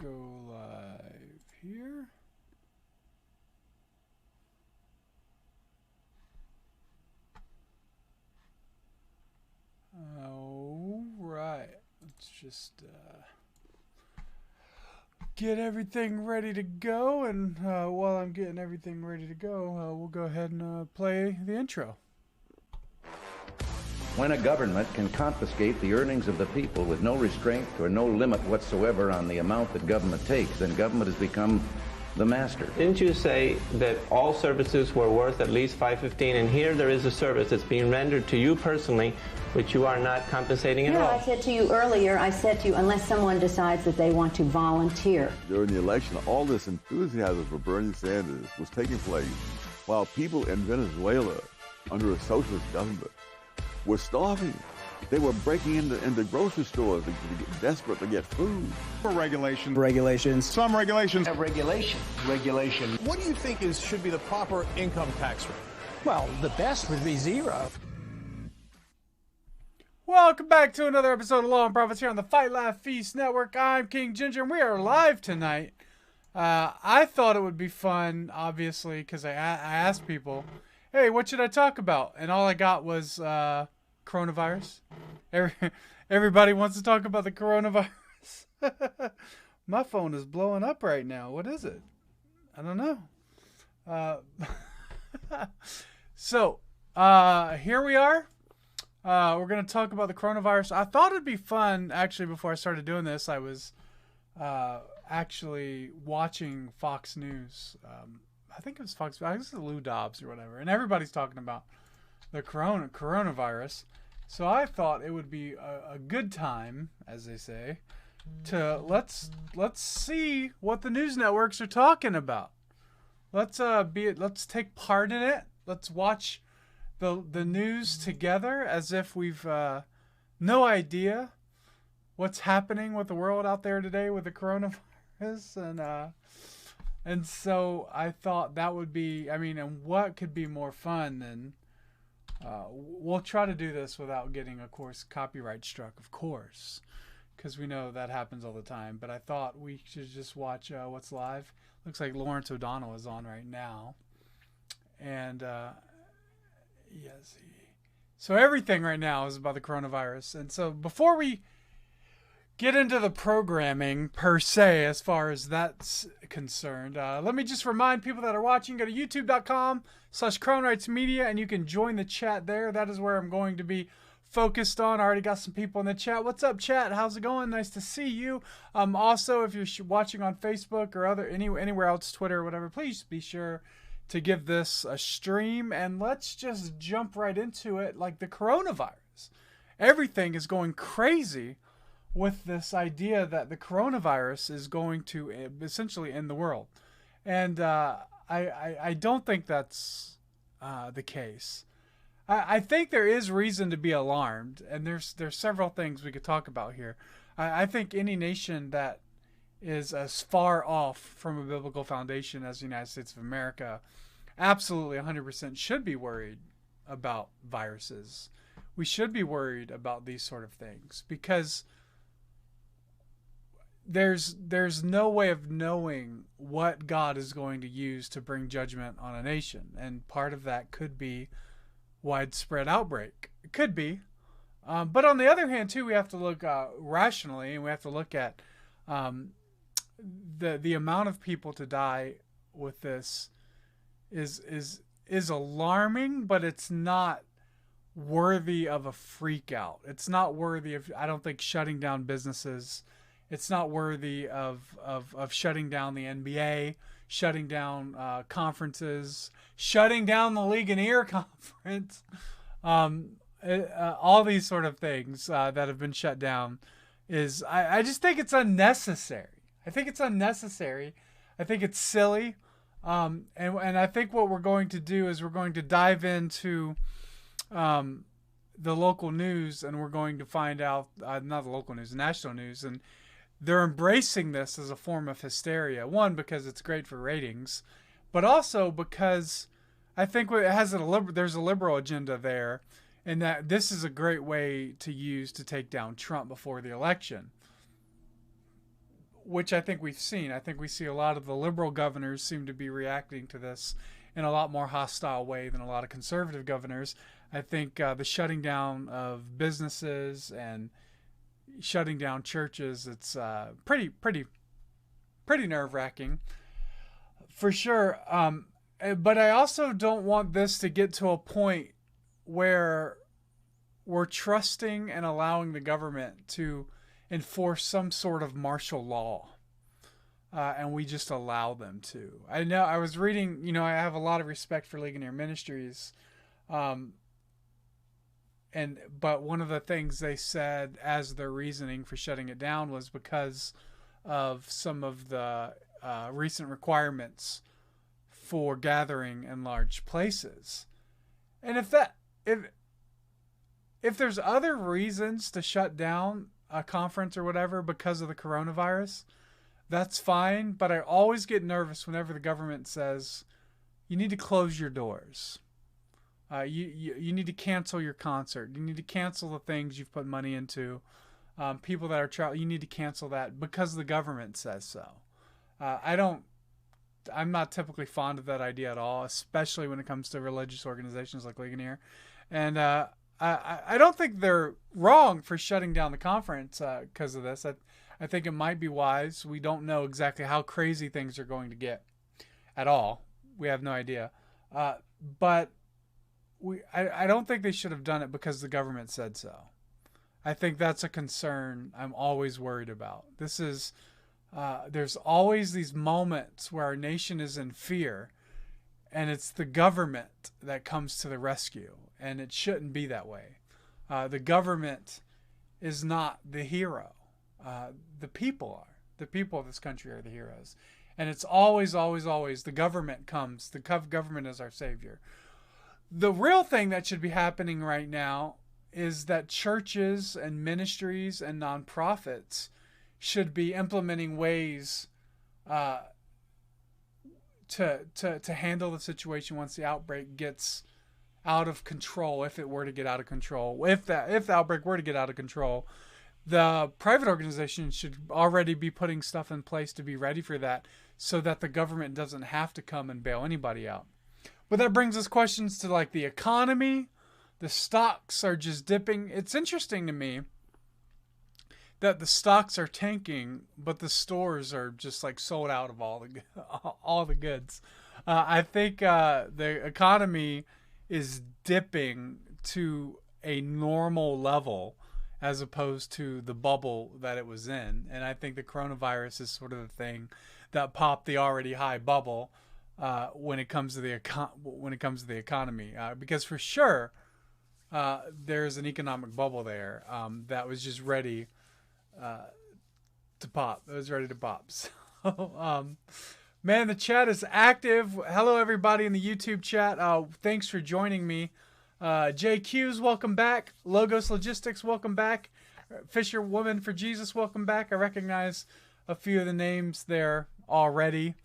go live here. All right. Let's just get everything ready to go. And while I'm getting everything ready to go, we'll go ahead and play the intro. When a government can confiscate the earnings of the people with no restraint or no limit whatsoever on the amount that government takes, then government has become the master. Didn't you say that all services were worth at least $5.15, and here there is a service that's being rendered to you personally, which you are not compensating at all? I said to you earlier, unless someone decides that they want to volunteer. During the election, all this enthusiasm for Bernie Sanders was taking place while people in Venezuela, under a socialist government, were starving. They were breaking into grocery stores to get desperate to get food. Regulations. Some regulations. Regulation. What do you think should be the proper income tax rate? Well, the best would be 0. Welcome back to another episode of Law and Profits here on the Fight Laugh Feast Network. I'm King Ginger, and we are live tonight. I thought it would be fun, obviously, because I asked people, hey, what should I talk about? And all I got was coronavirus. Everybody wants to talk about the coronavirus. My phone is blowing up right now. What is it? I don't know. So, here we are. We're going to talk about the coronavirus. I thought it'd be fun, actually, before I started doing this. I was actually watching Fox News. I think it was Fox. I guess it's Lou Dobbs or whatever. And everybody's talking about the coronavirus. So I thought it would be a good time, as they say, to let's see what the news networks are talking about. Let's take part in it. Let's watch the news together as if we've no idea what's happening with the world out there today with the coronavirus. And so I thought that would be, and what could be more fun than, we'll try to do this without getting, of course, copyright struck, of course, because we know that happens all the time. But I thought we should just watch what's live. Looks like Lawrence O'Donnell is on right now. And, yes. So everything right now is about the coronavirus. And so before we get into the programming per se, as far as that's concerned, let me just remind people that are watching, go to youtube.com/CroneRightsMedia, and you can join the chat there. That is where I'm going to be focused on. I already got some people in the chat. What's up, chat? How's it going? Nice to see you. Also, if you're watching on Facebook or anywhere else, Twitter or whatever, please be sure to give this a stream, and let's just jump right into it. Like the coronavirus, everything is going crazy with this idea that the coronavirus is going to essentially end the world. And I don't think that's the case. I think there is reason to be alarmed, and there's several things we could talk about here. I think any nation that is as far off from a biblical foundation as the United States of America absolutely 100% should be worried about viruses. We should be worried about these sort of things, because there's no way of knowing what God is going to use to bring judgment on a nation. And part of that could be widespread outbreak. It could be. But on the other hand, too, we have to look rationally, and we have to look at the amount of people to die with this is alarming, but it's not worthy of a freak out. It's not worthy of, I don't think, shutting down businesses. It's not worthy of shutting down the NBA, shutting down conferences, shutting down the Legionnaire Conference, all these sort of things that have been shut down. I just think it's unnecessary. I think it's unnecessary. I think it's silly. And I think what we're going to do is we're going to dive into the local news, and we're going to find out, not the local news, the national news, and they're embracing this as a form of hysteria. One, because it's great for ratings, but also because I think it has there's a liberal agenda there, and that this is a great way to use to take down Trump before the election. which I think we've seen. I think we see a lot of the liberal governors seem to be reacting to this in a lot more hostile way than a lot of conservative governors. I think the shutting down of businesses and shutting down churches, it's pretty nerve-wracking for sure. But I also don't want this to get to a point where we're trusting and allowing the government to enforce some sort of martial law, and we just allow them to. I know I was reading, I have a lot of respect for Ligonier Ministries, but one of the things they said as their reasoning for shutting it down was because of some of the recent requirements for gathering in large places. And if there's other reasons to shut down a conference or whatever because of the coronavirus, that's fine. But I always get nervous whenever the government says you need to close your doors. You need to cancel your concert. You need to cancel the things you've put money into. People that are traveling, you need to cancel that because the government says so. I'm not typically fond of that idea at all, especially when it comes to religious organizations like Ligonier. And I don't think they're wrong for shutting down the conference because of this. I think it might be wise. We don't know exactly how crazy things are going to get at all. We have no idea. But I don't think they should have done it because the government said so. I think that's a concern I'm always worried about. There's always these moments where our nation is in fear, and it's the government that comes to the rescue, and it shouldn't be that way. The government is not the hero. The people are. The people of this country are the heroes. And it's always, always, always the government comes. The government is our savior. The real thing that should be happening right now is that churches and ministries and nonprofits should be implementing ways to handle the situation once the outbreak gets out of control. If it were to get out of control, if the outbreak were to get out of control, the private organizations should already be putting stuff in place to be ready for that, so that the government doesn't have to come and bail anybody out. But that brings us questions to like the economy. The stocks are just dipping. It's interesting to me that the stocks are tanking, but the stores are just like sold out of all the goods. I think the economy is dipping to a normal level as opposed to the bubble that it was in. And I think the coronavirus is sort of the thing that popped the already high bubble when it comes to the economy, because for sure there's an economic bubble there that was just ready to pop. It was ready to pop. So, man, the chat is active. Hello, everybody in the YouTube chat. Thanks for joining me. JQ's, welcome back. Logos Logistics, welcome back. Fisher Woman for Jesus, welcome back. I recognize a few of the names there already.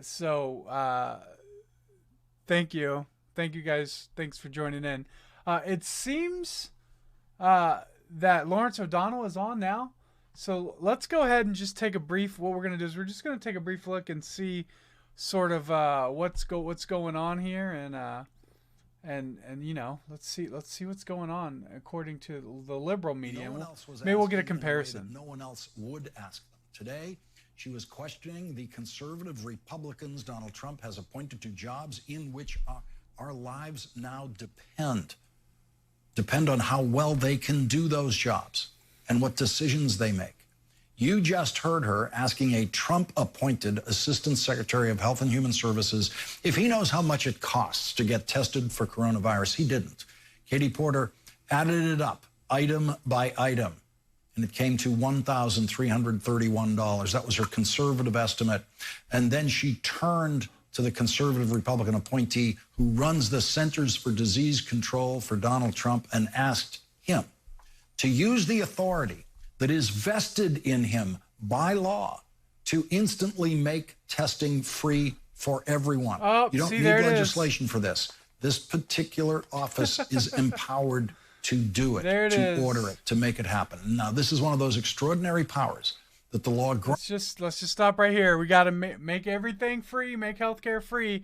So thank you. Thank you, guys. Thanks for joining in. It seems that Lawrence O'Donnell is on now. So let's go ahead and just take a brief, what we're going to do is we're just going to take a brief look and see sort of what's going on here, and let's see what's going on according to the liberal media. Maybe we'll get a comparison. No one else would ask them. Today, she was questioning the conservative Republicans Donald Trump has appointed to jobs in which our lives now depend on how well they can do those jobs and what decisions they make. You just heard her asking a Trump-appointed Assistant Secretary of Health and Human Services if he knows how much it costs to get tested for coronavirus. He didn't. Katie Porter added it up, item by item, and it came to $1,331. That was her conservative estimate. And then she turned to the conservative Republican appointee who runs the Centers for Disease Control for Donald Trump and asked him to use the authority that is vested in him by law to instantly make testing free for everyone. Oh, you don't need legislation for this. This particular office is empowered to do it, to order it, to make it happen. Now, this is one of those extraordinary powers that the law let's just stop right here. We got to make everything free, make healthcare free.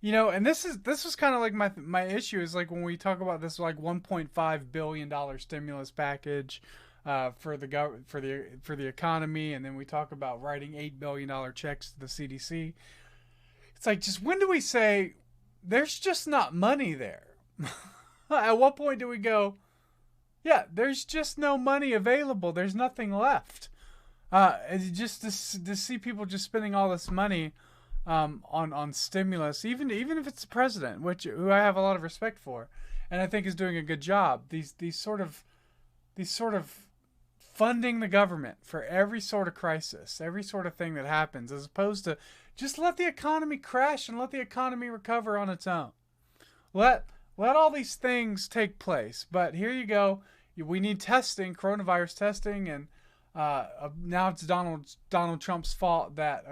You know, and this was kind of like my issue is like when we talk about this like $1.5 billion stimulus package for the economy, and then we talk about writing $8 billion checks to the CDC. It's like, just when do we say there's just not money there? At what point do we go, yeah, there's just no money available. There's nothing left. Just to see people just spending all this money on stimulus, even if it's the president, who I have a lot of respect for, and I think is doing a good job. These sort of funding the government for every sort of crisis, every sort of thing that happens, as opposed to just let the economy crash and let the economy recover on its own. Let all these things take place. But here you go. We need testing, coronavirus testing, and now it's Donald Trump's fault that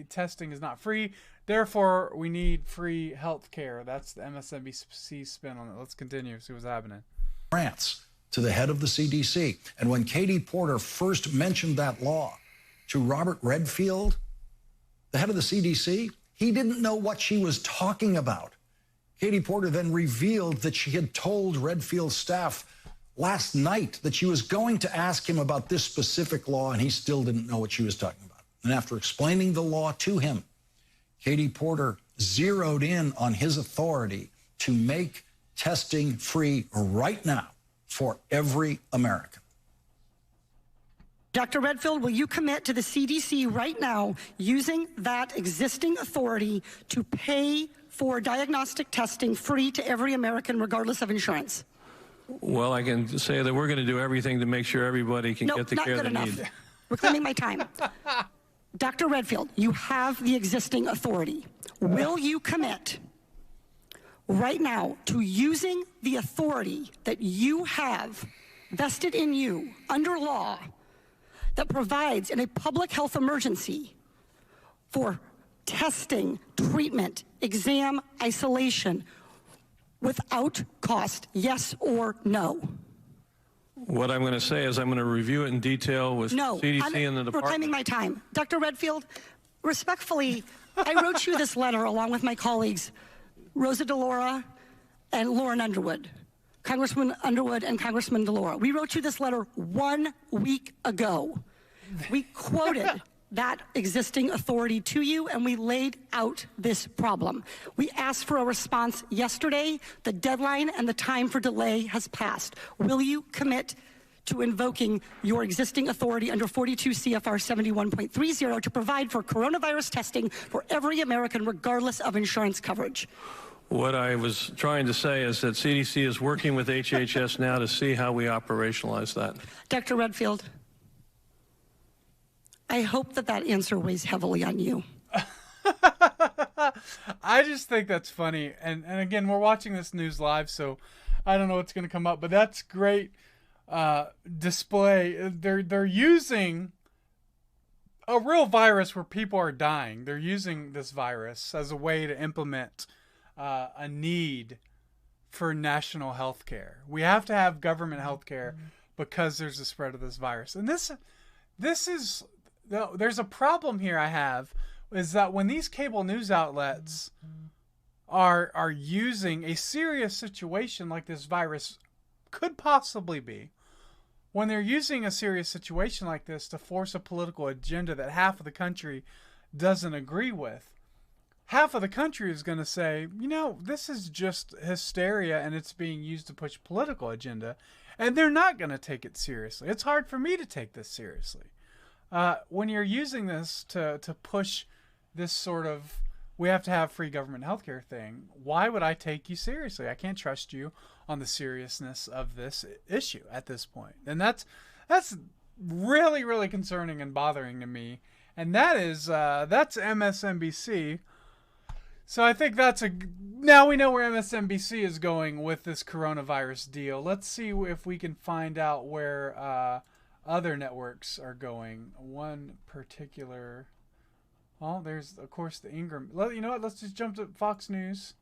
testing is not free. Therefore, we need free health care. That's the MSNBC spin on it. Let's continue, see what's happening. Grants to the head of the CDC. And when Katie Porter first mentioned that law to Robert Redfield, the head of the CDC, he didn't know what she was talking about. Katie Porter then revealed that she had told Redfield's staff last night that she was going to ask him about this specific law, and he still didn't know what she was talking about. And after explaining the law to him, Katie Porter zeroed in on his authority to make testing free right now for every American. Dr. Redfield, will you commit to the CDC right now using that existing authority to pay for diagnostic testing free to every American regardless of insurance? Well, I can say that we're going to do everything to make sure everybody can get the care they need. Reclaiming my time. Dr. Redfield, you have the existing authority. Will you commit right now to using the authority that you have vested in you under law that provides in a public health emergency for testing, treatment, exam, isolation without cost, yes or no? What I'm going to say is I'm going to review it in detail with CDC and the department. Reclaiming my time. Dr. Redfield, respectfully, I wrote you this letter along with my colleagues, Rosa DeLaura and Lauren Underwood, Congressman Underwood and Congressman DeLaura. We wrote you this letter 1 week ago. We quoted that existing authority to you, and we laid out this problem. We asked for a response yesterday. The deadline and the time for delay has passed. Will you commit to invoking your existing authority under 42 CFR 71.30 to provide for coronavirus testing for every American regardless of insurance coverage? What I was trying to say is that CDC is working with HHS now to see how we operationalize that. Dr. Redfield, I hope that answer weighs heavily on you. I just think that's funny. And again, we're watching this news live, so I don't know what's going to come up. But that's great display. They're using a real virus where people are dying. They're using this virus as a way to implement a need for national health care. We have to have government health care because there's a spread of this virus. And this is... There's a problem here I have, is that when these cable news outlets are using a serious situation like this virus could possibly be, when they're using a serious situation like this to force a political agenda that half of the country doesn't agree with, half of the country is going to say, you know, this is just hysteria and it's being used to push political agenda, and they're not going to take it seriously. It's hard for me to take this seriously. When you're using this to push this sort of we have to have free government healthcare thing, why would I take you seriously? I can't trust you on the seriousness of this issue at this point. And that's really, really concerning and bothering to me. And that's MSNBC. So I think now we know where MSNBC is going with this coronavirus deal. Let's see if we can find out where other networks are going. One particular, there's of course the Ingram. You know what? Let's just jump to Fox News.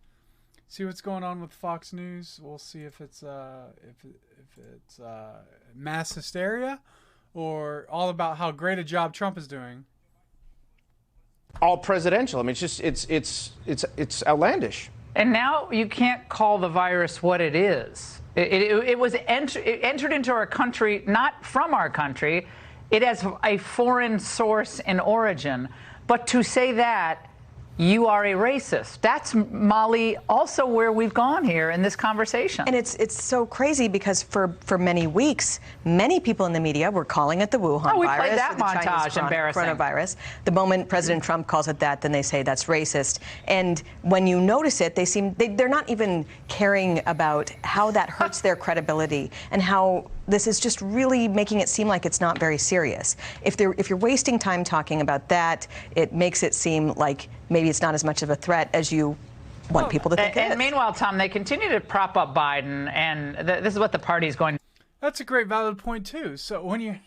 See what's going on with Fox News. We'll see if it's mass hysteria or all about how great a job Trump is doing. All presidential. I mean, it's outlandish. And now you can't call the virus what it is. It entered into our country, not from our country. It has a foreign source and origin. But to say that you are a racist, that's, Molly, also where we've gone here in this conversation. And it's so crazy because for many weeks, many people in the media were calling it the Wuhan virus. Oh, we played that or the montage, Chinese embarrassing. coronavirus. The moment President Trump calls it that, then they say that's racist. And when you notice it, they're not even caring about how that hurts their credibility and how this is just really making it seem like it's not very serious. If you're wasting time talking about that, it makes it seem like maybe it's not as much of a threat as you want people to think it is. And meanwhile, Tom, they continue to prop up Biden, and this is what the party's going to. That's a great valid point too. So when you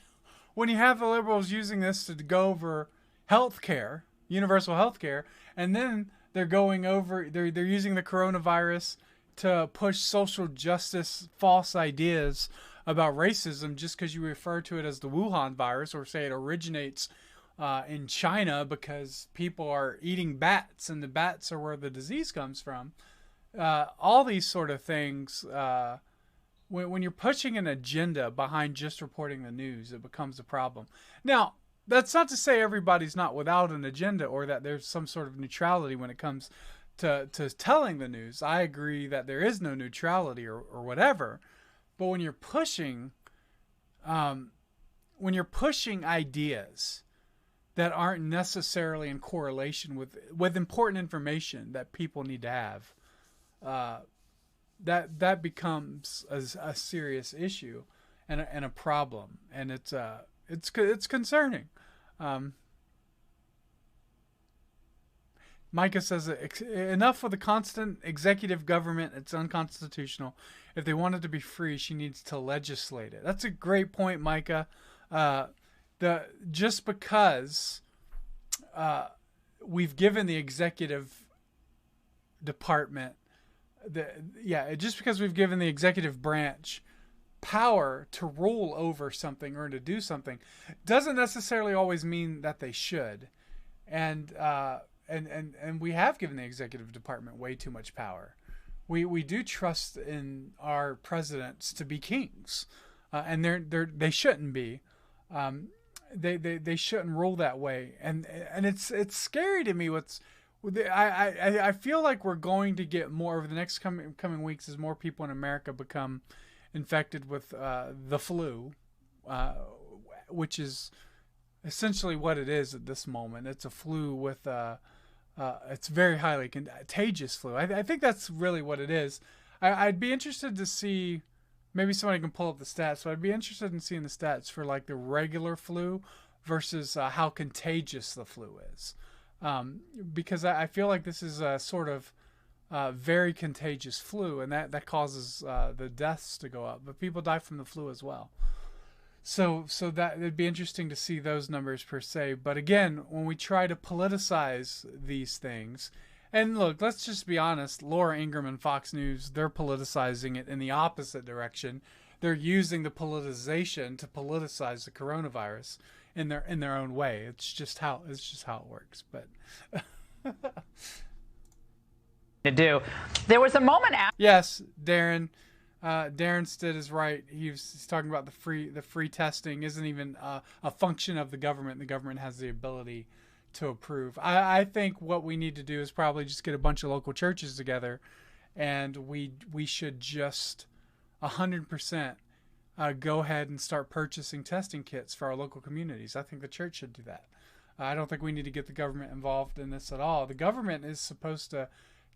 have the liberals using this to go over health care, universal health care, and then they're using the coronavirus to push social justice false ideas about racism just because you refer to it as the Wuhan virus or say it originates in China because people are eating bats and the bats are where the disease comes from. All these sort of things, when you're pushing an agenda behind just reporting the news, it becomes a problem. Now, that's not to say everybody's not without an agenda or that there's some sort of neutrality when it comes to telling the news. I agree that there is no neutrality or whatever. But when you're pushing ideas that aren't necessarily in correlation with important information that people need to have, that becomes a serious issue and a problem, and it's concerning. Micah says, enough with the constant executive government. It's unconstitutional. If they want it to be free, she needs to legislate it. That's a great point, Micah. Just because we've given the executive department, just because we've given the executive branch power to rule over something or to do something, doesn't necessarily always mean that they should. And we have given the executive department way too much power. We do trust in our presidents to be kings, and they shouldn't be. They shouldn't rule that way, and it's scary to me. I feel like we're going to get more over the next coming weeks as more people in America become infected with the flu, which is essentially what it is at this moment. It's a flu with it's very highly contagious flu. I think that's really what it is. I'd be interested to see, maybe somebody can pull up the stats, but I'd be interested in seeing the stats for like the regular flu versus how contagious the flu is. Because I feel like this is a sort of very contagious flu, and that causes the deaths to go up. But people die from the flu as well. So that it'd be interesting to see those numbers per se. But again, when we try to politicize these things, and look, let's just be honest, Laura Ingraham and Fox News, they're politicizing it in the opposite direction. They're using the politicization to politicize the coronavirus in their own way. It's just how it works. But to do. There was a moment after. Yes, Darren. Darren Stitt is right. He's talking about the free testing isn't even a function of the government. The government has the ability to approve. I think what we need to do is probably just get a bunch of local churches together, and we should just 100% go ahead and start purchasing testing kits for our local communities. I think the church should do that. I don't think we need to get the government involved in this at all. The government is supposed to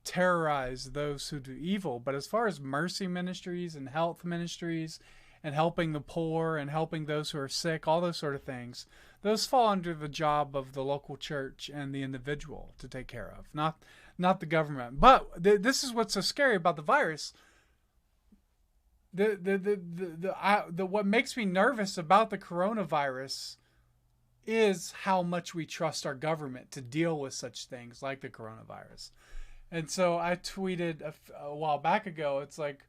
terrorize those who do evil, but as far as mercy ministries and health ministries and helping the poor and helping those who are sick, all those sort of things, those fall under the job of the local church and the individual to take care of, not the government. But this is what's so scary about the virus. What makes me nervous about the coronavirus is how much we trust our government to deal with such things like the coronavirus. And so I tweeted a while back ago, it's like,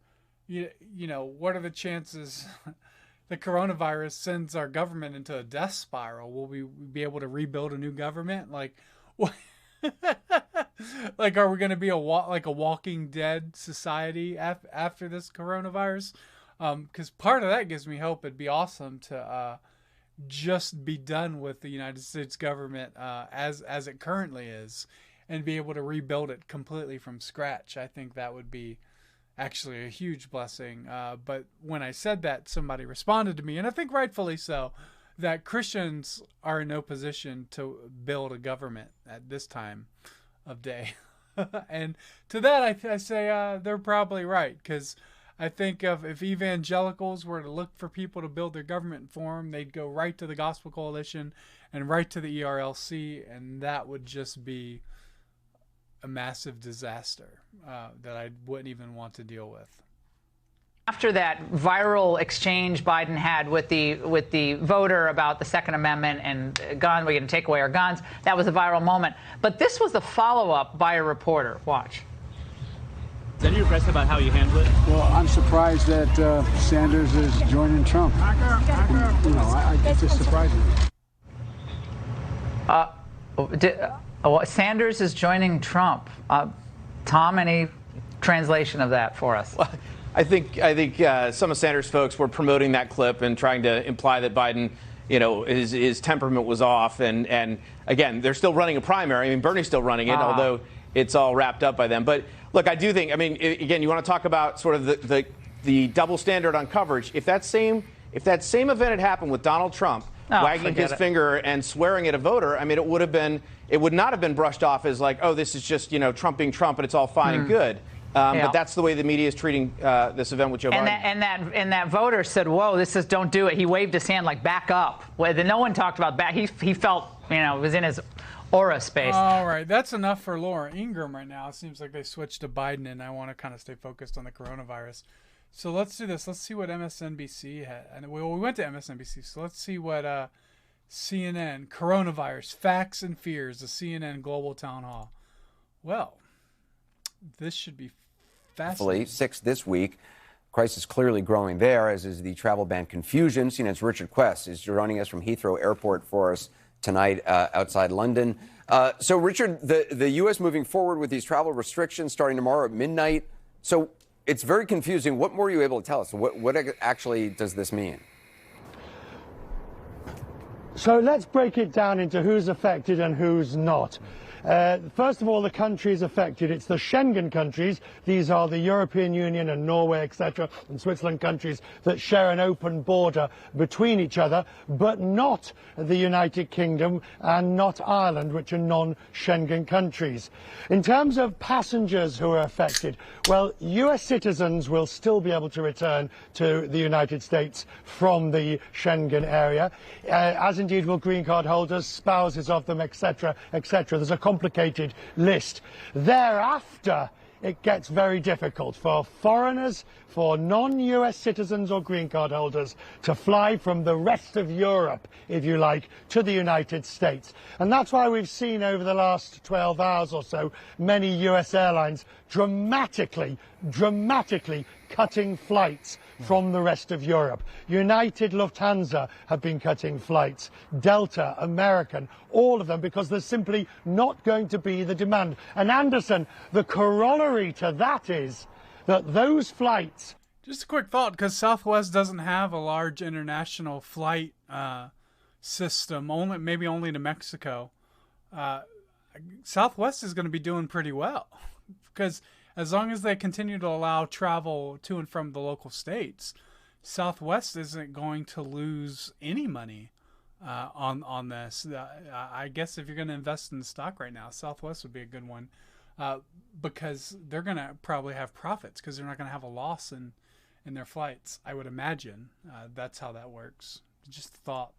you know, what are the chances the coronavirus sends our government into a death spiral, will we be able to rebuild a new government? Like, what? Like, are we going to be a Walking Dead society after this coronavirus? Because part of that gives me hope. It'd be awesome to just be done with the United States government as it currently is, and be able to rebuild it completely from scratch. I think that would be actually a huge blessing. But when I said that, somebody responded to me, and I think rightfully so, that Christians are in no position to build a government at this time of day. And to that, I say they're probably right, because I think if evangelicals were to look for people to build their government for them, they'd go right to the Gospel Coalition and right to the ERLC, and that would just be a massive disaster that I wouldn't even want to deal with. After that viral exchange Biden had with the voter about the Second Amendment and gun, we're going to take away our guns, that was a viral moment. But this was the follow-up by a reporter. Watch. Is any impressed about how you handle it? Well, I'm surprised that Sanders is joining Trump. It's just surprising. Sanders is joining Trump. Tom, any translation of that for us? Well, I think some of Sanders' folks were promoting that clip and trying to imply that Biden, his temperament was off. And again, they're still running a primary. I mean, Bernie's still running it, although it's all wrapped up by them. But look, I do think, again, you want to talk about sort of the double standard on coverage. If that same event had happened with Donald Trump wagging his finger and swearing at a voter, it would not have been brushed off as like, oh, this is just, Trump being Trump and it's all fine and good. But that's the way the media is treating this event with Joe Biden. And that voter said, whoa, don't do it. He waved his hand like, back up. No one talked about back. He felt, it was in his aura space. All right. That's enough for Laura Ingraham right now. It seems like they switched to Biden, and I want to kind of stay focused on the coronavirus. So let's do this. Let's see what MSNBC had. And we went to MSNBC, so let's see what CNN, coronavirus, facts and fears, the CNN Global Town Hall. Well, this should be fascinating. 6 this week. Crisis clearly growing there, as is the travel ban confusion. CNN's Richard Quest is joining us from Heathrow Airport for us tonight outside London. So, Richard, the U.S. moving forward with these travel restrictions starting tomorrow at midnight. So it's very confusing. What more are you able to tell us? What actually does this mean? So let's break it down into who's affected and who's not. First of all, the countries affected. It's the Schengen countries. These are the European Union and Norway, etc., and Switzerland countries that share an open border between each other, but not the United Kingdom and not Ireland, which are non-Schengen countries. In terms of passengers who are affected, well, US citizens will still be able to return to the United States from the Schengen area, as indeed will green card holders, spouses of them, etc., etc. There's a complicated list. Thereafter, it gets very difficult for foreigners, for non-US citizens or green card holders to fly from the rest of Europe, if you like, to the United States. And that's why we've seen over the last 12 hours or so many US airlines dramatically cutting flights from the rest of Europe. United, Lufthansa have been cutting flights, Delta, American, all of them, because there's simply not going to be the demand. And Anderson, the corollary to that is that those flights... Just a quick thought, because Southwest doesn't have a large international flight system, maybe only to Mexico. Southwest is going to be doing pretty well, because as long as they continue to allow travel to and from the local states, Southwest isn't going to lose any money on this. I guess if you're going to invest in the stock right now, Southwest would be a good one, because they're going to probably have profits because they're not going to have a loss in their flights. I would imagine that's how that works. Just a thought.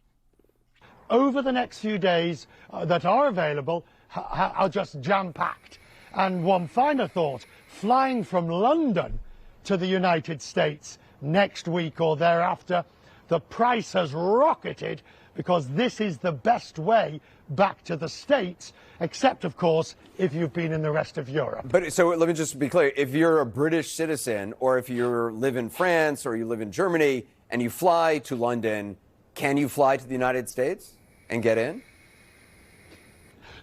Over the next few days that are available are just jam-packed. And one final thought, flying from London to the United States next week or thereafter, the price has rocketed because this is the best way back to the States, except, of course, if you've been in the rest of Europe. But so let me just be clear. If you're a British citizen or if you live in France or you live in Germany and you fly to London, can you fly to the United States and get in?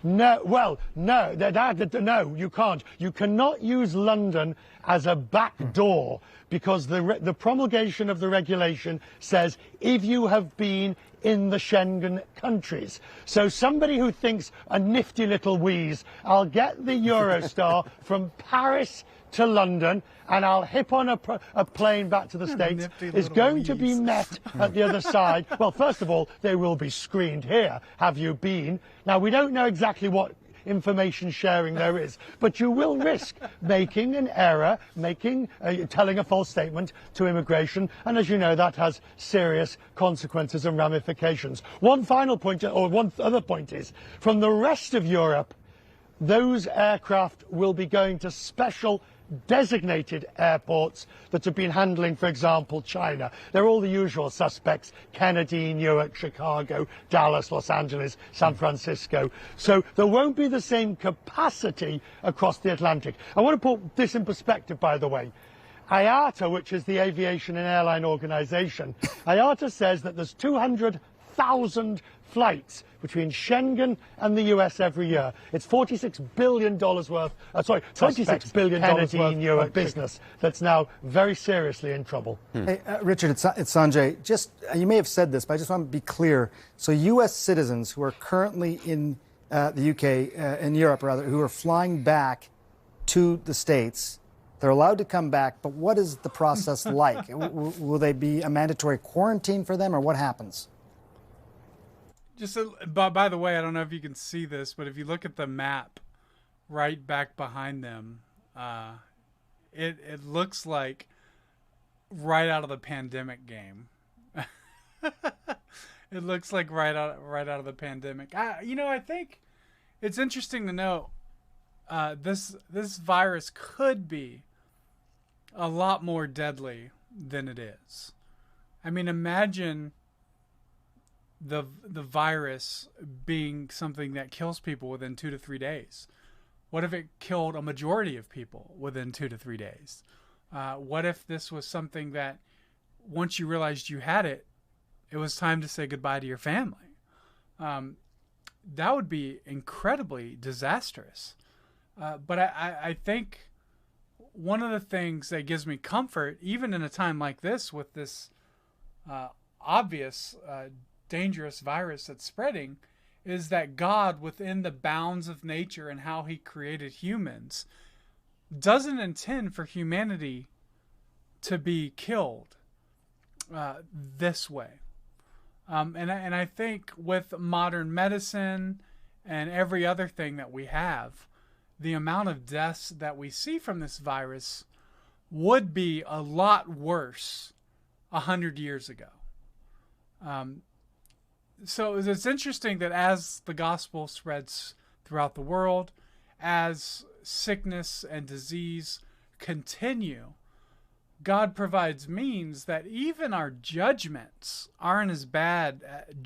No, well, no, no, you can't. You cannot use London as a back door because the promulgation of the regulation says if you have been in the Schengen countries. So somebody who thinks a nifty little wheeze, I'll get the Eurostar from Paris to London and I'll hip on a plane back to the States, is going to be met at the other side. Well, first of all, they will be screened here. Have you been? Now, we don't know exactly what information sharing there is, but you will risk making an error, telling a false statement to immigration, and as you know, that has serious consequences and ramifications. One final point, or one other point is, from the rest of Europe, those aircraft will be going to special designated airports that have been handling, for example, China. They're all the usual suspects: Kennedy, Newark, Chicago, Dallas, Los Angeles, San Francisco. So there won't be the same capacity across the Atlantic. I want to put this in perspective, by the way. IATA, which is the aviation and airline organization, IATA says that there's 200,000 flights between Schengen and the US every year. It's $46 billion worth, $26 billion worth of business that's now very seriously in trouble. Hey, Richard, it's Sanjay. Just, you may have said this, but I just want to be clear. So US citizens who are currently in the UK, in Europe rather, who are flying back to the States, they're allowed to come back, but what is the process like? Will they be a mandatory quarantine for them, or what happens? Just by the way, I don't know if you can see this, but if you look at the map right back behind them, it looks like right out of the pandemic game. It looks like right out of the pandemic. I think it's interesting to note this virus could be a lot more deadly than it is. I mean, imagine the virus being something that kills people within 2 to 3 days. What if it killed a majority of people within 2 to 3 days? What if this was something that once you realized you had it, it was time to say goodbye to your family? That would be incredibly disastrous. But I think one of the things that gives me comfort, even in a time like this with this obvious dangerous virus that's spreading, is that God, within the bounds of nature and how he created humans, doesn't intend for humanity to be killed this way. And I think with modern medicine and every other thing that we have, the amount of deaths that we see from this virus would be a lot worse 100 years ago. So it's interesting that as the gospel spreads throughout the world, as sickness and disease continue, God provides means that even our judgments aren't as bad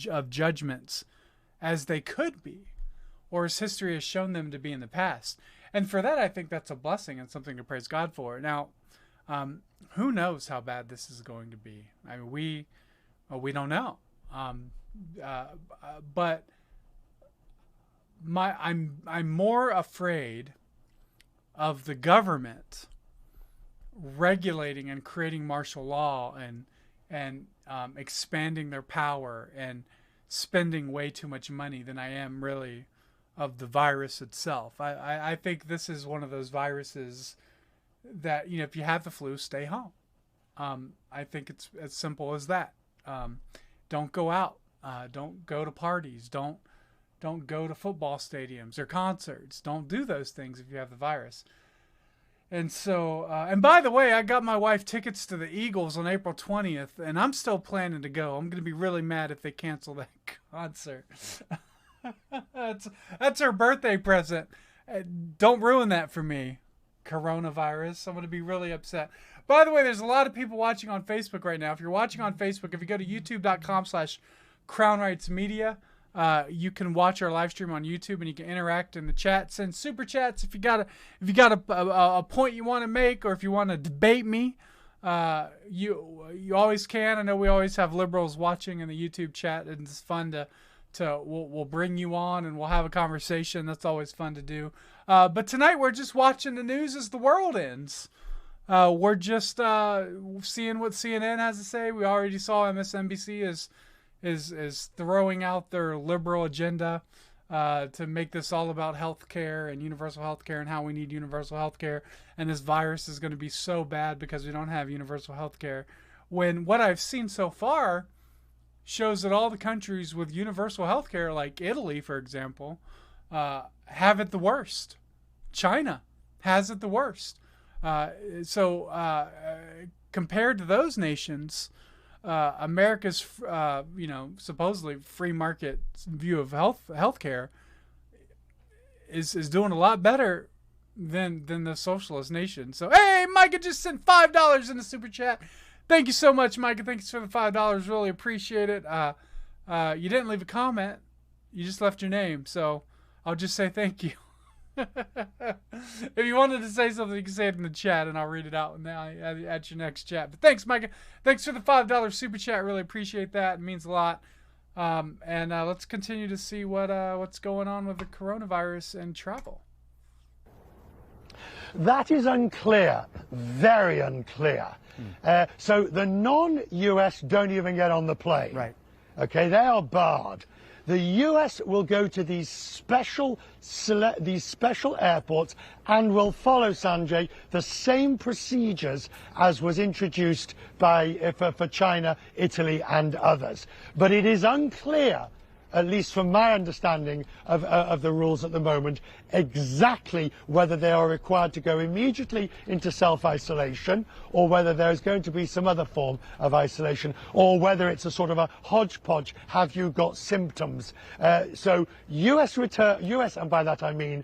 of judgments as they could be, or as history has shown them to be in the past. And for that, I think that's a blessing and something to praise God for. Now, who knows how bad this is going to be? I mean, we don't know. But I'm more afraid of the government regulating and creating martial law and expanding their power and spending way too much money than I am really of the virus itself. I think this is one of those viruses that, if you have the flu, stay home. I think it's as simple as that. Don't go out. Don't go to parties. Don't go to football stadiums or concerts. Don't do those things if you have the virus. And so, and by the way, I got my wife tickets to the Eagles on April 20th, and I'm still planning to go. I'm going to be really mad if they cancel that concert. That's her birthday present. Don't ruin that for me, coronavirus. I'm going to be really upset. By the way, there's a lot of people watching on Facebook right now. If you're watching on Facebook, if you go to youtube.com/crownrightsmedia, you can watch our live stream on YouTube and you can interact in the chat. Send super chats if you got a point you want to make, or if you want to debate me. You always can. I know we always have liberals watching in the YouTube chat, and it's fun to we'll bring you on and we'll have a conversation. That's always fun to do. But tonight we're just watching the news as the world ends. We're just seeing what CNN has to say. We already saw MSNBC is throwing out their liberal agenda to make this all about healthcare and universal healthcare and how we need universal healthcare. And this virus is going to be so bad because we don't have universal healthcare. When what I've seen so far shows that all the countries with universal healthcare, like Italy, for example, have it the worst. China has it the worst. So compared to those nations, America's, supposedly free market view of healthcare is doing a lot better than the socialist nation. So, hey, Micah just sent $5 in the super chat. Thank you so much, Micah. Thanks for the $5. Really appreciate it. You didn't leave a comment. You just left your name. So I'll just say thank you. If you wanted to say something, you can say it in the chat, and I'll read it out at your next chat. But thanks, Micah. Thanks for the $5 super chat. Really appreciate that. It means a lot. And let's continue to see what's going on with the coronavirus and travel. That is unclear, very unclear. So the non-US don't even get on the plane. Right. Okay, they are barred. The US will go to these special airports and will follow, Sanjay, the same procedures as was introduced for China, Italy, and others. But it is unclear, at least from my understanding of the rules at the moment, exactly whether they are required to go immediately into self-isolation or whether there is going to be some other form of isolation or whether it's a sort of a hodgepodge, have you got symptoms? So US, and by that I mean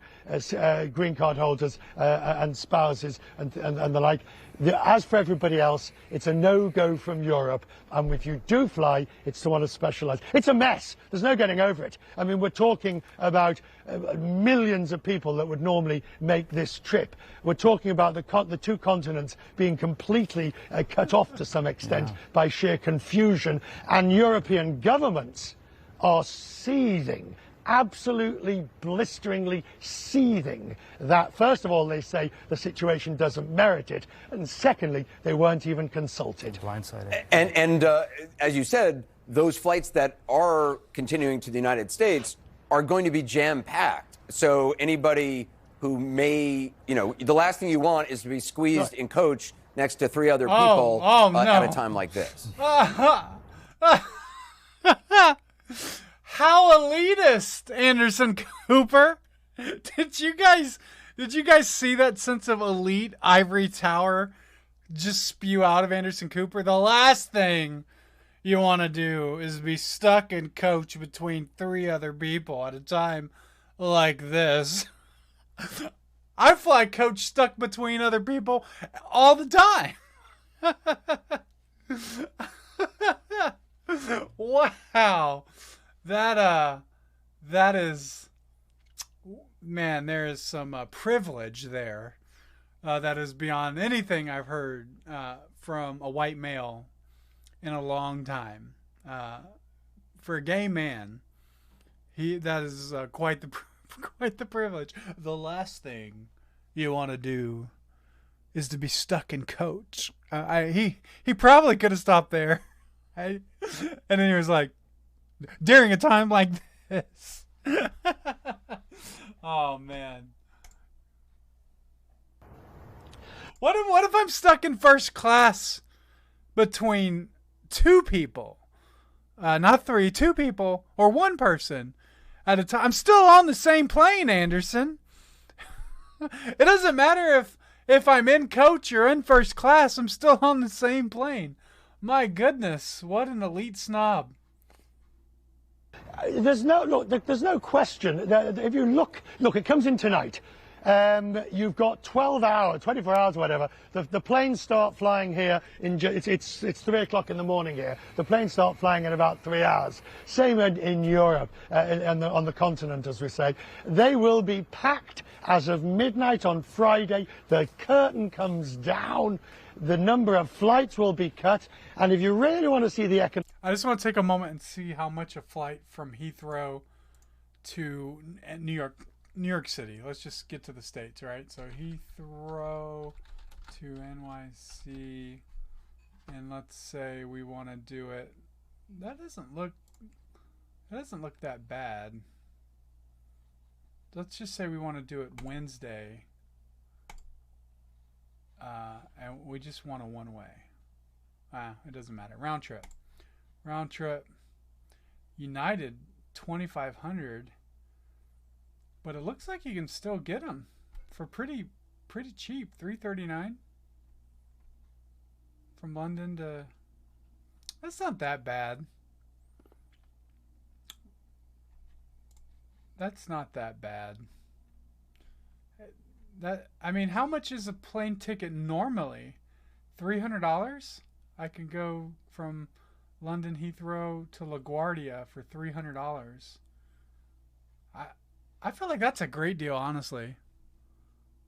green card holders and spouses and the like, as for everybody else, it's a no-go from Europe, and if you do fly, it's to one of specialised. It's a mess. There's no getting over it. I mean, we're talking about millions of people that would normally make this trip. We're talking about the two continents being completely cut off to some extent by sheer confusion, and European governments are seething, absolutely blisteringly seething that, first of all, they say the situation doesn't merit it, and secondly, they weren't even consulted. Blindsided. And as you said, those flights that are continuing to the United States are going to be jam-packed. So anybody who may, the last thing you want is to be squeezed in coach next to three other people at a time like this. How elitist, Anderson Cooper. Did you guys see that sense of elite ivory tower just spew out of Anderson Cooper? The last thing you want to do is be stuck in coach between three other people at a time like this. I fly coach stuck between other people all the time. Wow. That is, man, there is some privilege there that is beyond anything I've heard from a white male in a long time. For a gay man, that is quite the privilege. The last thing you want to do is to be stuck in coach. He probably could have stopped there, and then he was like, during a time like this. Oh man. What if I'm stuck in first class between two people? Not three, two people, or one person at a time. I'm still on the same plane, Anderson. It doesn't matter if I'm in coach or in first class, I'm still on the same plane. My goodness, what an elite snob. There's no question. If you look, it comes in tonight. You've got 12 hours, 24 hours, whatever. The planes start flying here it's 3 o'clock in the morning here. The planes start flying in about 3 hours. Same in Europe, on the continent, as we say. They will be packed as of midnight on Friday. The curtain comes down. The number of flights will be cut. And if you really want to see the economic... I just want to take a moment and see how much a flight from Heathrow to New York City. Let's just get to the States, right? So Heathrow to NYC, and let's say we want to do it. That doesn't look that bad. Let's just say we want to do it Wednesday, and we just want a one-way. It doesn't matter. Round trip. United 2,500. But it looks like you can still get them for pretty cheap, $339 from London to. That's not that bad. That's not that bad. I mean, how much is a plane ticket normally? $300? I can go from London Heathrow to LaGuardia for $300. I feel like that's a great deal, honestly.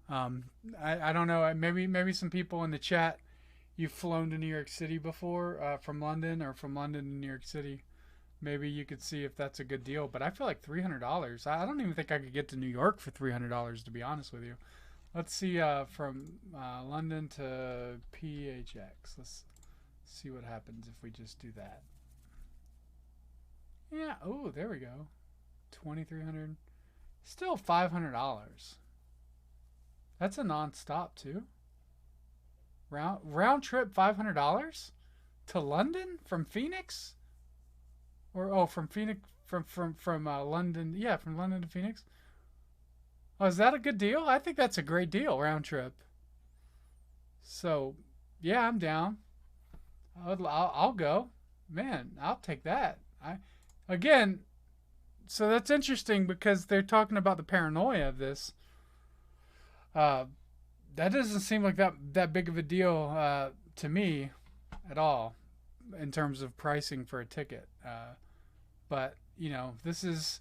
I don't know. Maybe some people in the chat, you've flown to New York City before from London, or from London to New York City. Maybe you could see if that's a good deal. But I feel like $300. I don't even think I could get to New York for $300, to be honest with you. Let's see from London to PHX. Let's see what happens if we just do that. Yeah. Oh, there we go. 2,300. Still $500. That's a non-stop too. Round trip $500 to London from Phoenix, or from Phoenix from London. Yeah, from London to Phoenix. Oh, is that a good deal? I think that's a great deal, round trip. So, yeah, I'm down. I'll go. Man, I'll take that. Again. So that's interesting because they're talking about the paranoia of this. That doesn't seem like that big of a deal to me at all in terms of pricing for a ticket. But, you know, this is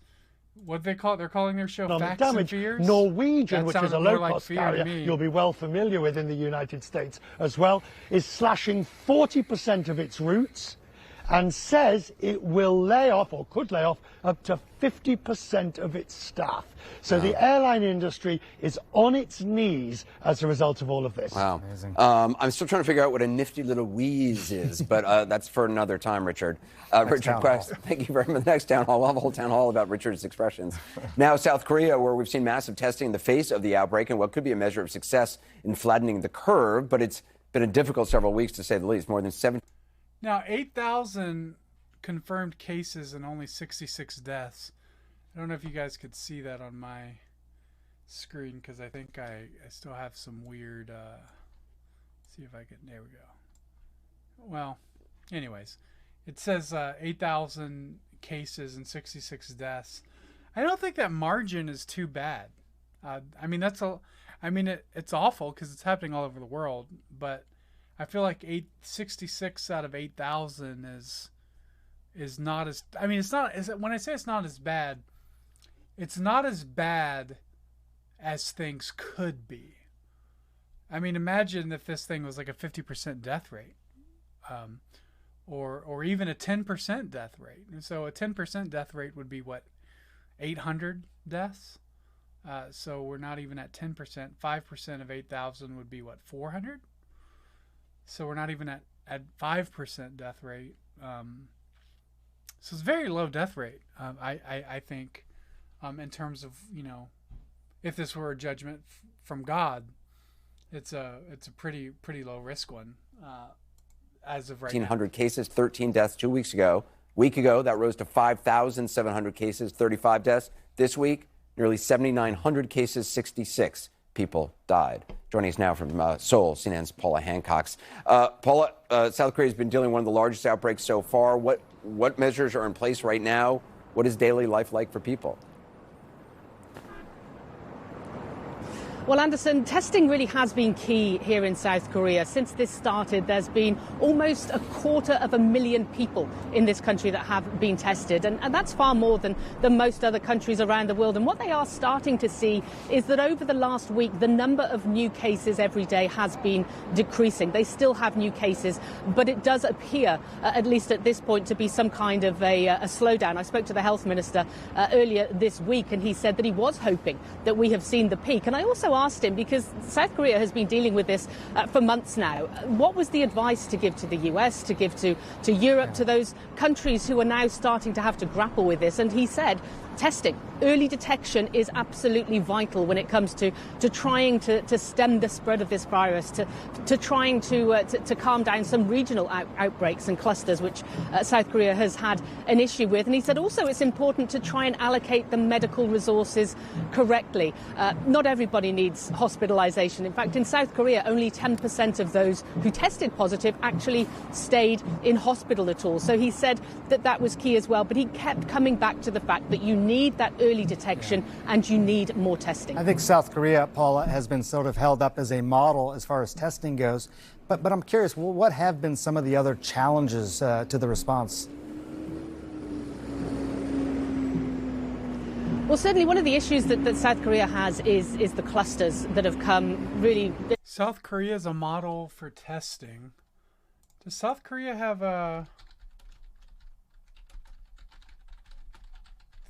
what they call it. They're calling their show Facts and Fears. Norwegian, which is a low-cost carrier you'll be well familiar with in the United States as well, is slashing 40% of its routes, and says it will lay off, or could lay off, up to 50% of its staff. So the airline industry is on its knees as a result of all of this. Wow. I'm still trying to figure out what a nifty little wheeze is, but that's for another time, Richard. Richard Quest, thank you very much. The next town hall, we'll have a whole town hall about Richard's expressions. Now, South Korea, where we've seen massive testing in the face of the outbreak and what could be a measure of success in flattening the curve, but it's been a difficult several weeks, to say the least. More than 7. Now, 8,000 confirmed cases and only 66 deaths. I don't know if you guys could see that on my screen, because I think I still have some weird... see if I can... There we go. Well, anyways, it says 8,000 cases and 66 deaths. I don't think that margin is too bad. I mean, it's awful because it's happening all over the world, but I feel like 66 out of 8,000 is not as. I mean, it's not. When I say it's not as bad, it's not as bad as things could be. I mean, imagine if this thing was like a 50% death rate, or even a 10% death rate. And so a 10% death rate would be what, 800 deaths. So we're not even at 10%. 5% of 8,000 would be what, 400. So we're not even at 5% death rate. So it's very low death rate. I think, in terms of, you know, if this were a judgment from God, it's a pretty low risk one. As of right now. 1,500 cases, 13 deaths 2 weeks ago. Week ago, that rose to 5,700 cases, 35 deaths. This week, nearly 7,900 cases, 66 people died. Joining us now from Seoul, CNN's Paula Hancock. Paula, South Korea has been dealing with one of the largest outbreaks so far. What measures are in place right now? What is daily life like for people? Well, Anderson, testing really has been key here in South Korea. Since this started, there's been almost 250,000 people in this country that have been tested. And that's far more than most other countries around the world. And what they are starting to see is that over the last week, the number of new cases every day has been decreasing. They still have new cases, but it does appear, at least at this point, to be some kind of a slowdown. I spoke to the health minister earlier this week, and he said that he was hoping that we have seen the peak. And I also asked him, because South Korea has been dealing with this for months now, what was the advice to give to the US, to give to Europe, to those countries who are now starting to have to grapple with this? And he said, testing, early detection is absolutely vital when it comes to trying to stem the spread of this virus, to trying to calm down some regional outbreaks and clusters, which South Korea has had an issue with. And he said also it's important to try and allocate the medical resources correctly. Not everybody needs hospitalization. In fact, in South Korea, only 10% of those who tested positive actually stayed in hospital at all. So he said that was key as well. But he kept coming back to the fact that you need that early detection and you need more testing. I think South Korea, Paula, has been sort of held up as a model as far as testing goes. But I'm curious, what have been some of the other challenges to the response? Well, certainly one of the issues that South Korea has is the clusters that have come really... South Korea is a model for testing. Does South Korea have a...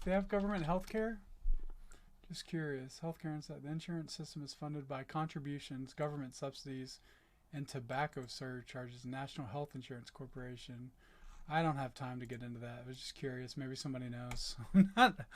Do they have government health care? Just curious. Healthcare inside the insurance system is funded by contributions, government subsidies, and tobacco surcharges. National Health Insurance Corporation. I don't have time to get into that. I was just curious. Maybe somebody knows.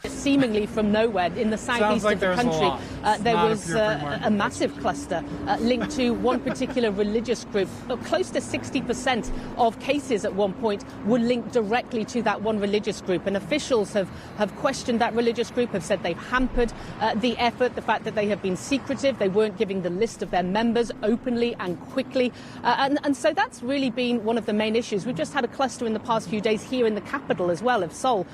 Seemingly from nowhere in the southeast of the country, there was a massive cluster linked to one particular religious group. Close to 60% of cases at one point were linked directly to that one religious group. And officials have questioned that religious group, have said they've hampered the effort, the fact that they have been secretive. They weren't giving the list of their members openly and quickly. And so that's really been one of the main issues. We've just had a cluster in the past few days here in the capital as well of Seoul,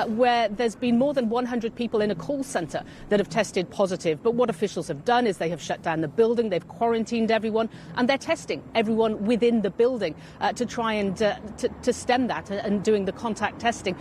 where there's been more than 100 people in a call centre that have tested positive. But what officials have done is they have shut down the building, they've quarantined everyone, and they're testing everyone within the building to try and to stem that and doing the contact testing.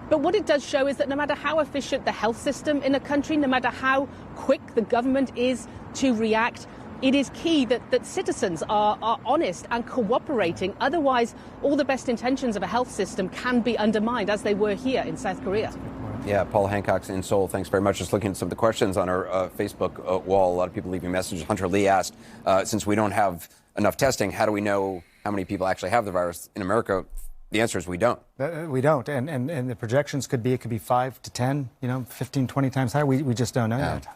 But what it does show is that no matter how efficient the health system in a country, no matter how quick the government is to react, it is key that citizens are honest and cooperating. Otherwise, all the best intentions of a health system can be undermined, as they were here in South Korea. Yeah, Paul Hancock's in Seoul. Thanks very much. Just looking at some of the questions on our Facebook wall. A lot of people leaving messages. Hunter Lee asked, since we don't have enough testing, how do we know how many people actually have the virus in America? The answer is we don't. We don't. And the projections could be 5 to 10, 15, 20 times higher. We just don't know yet.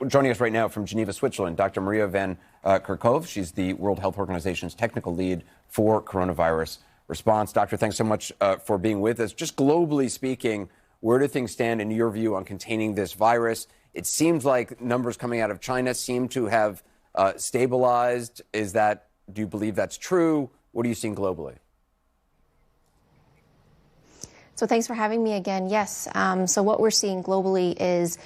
Joining us right now from Geneva, Switzerland, Dr. Maria van Kerkhove. She's the World Health Organization's technical lead for coronavirus response. Doctor, thanks so much for being with us. Just globally speaking, where do things stand in your view on containing this virus? It seems like numbers coming out of China seem to have stabilized. Do you believe that's true? What are you seeing globally? So thanks for having me again. Yes. So what we're seeing globally is,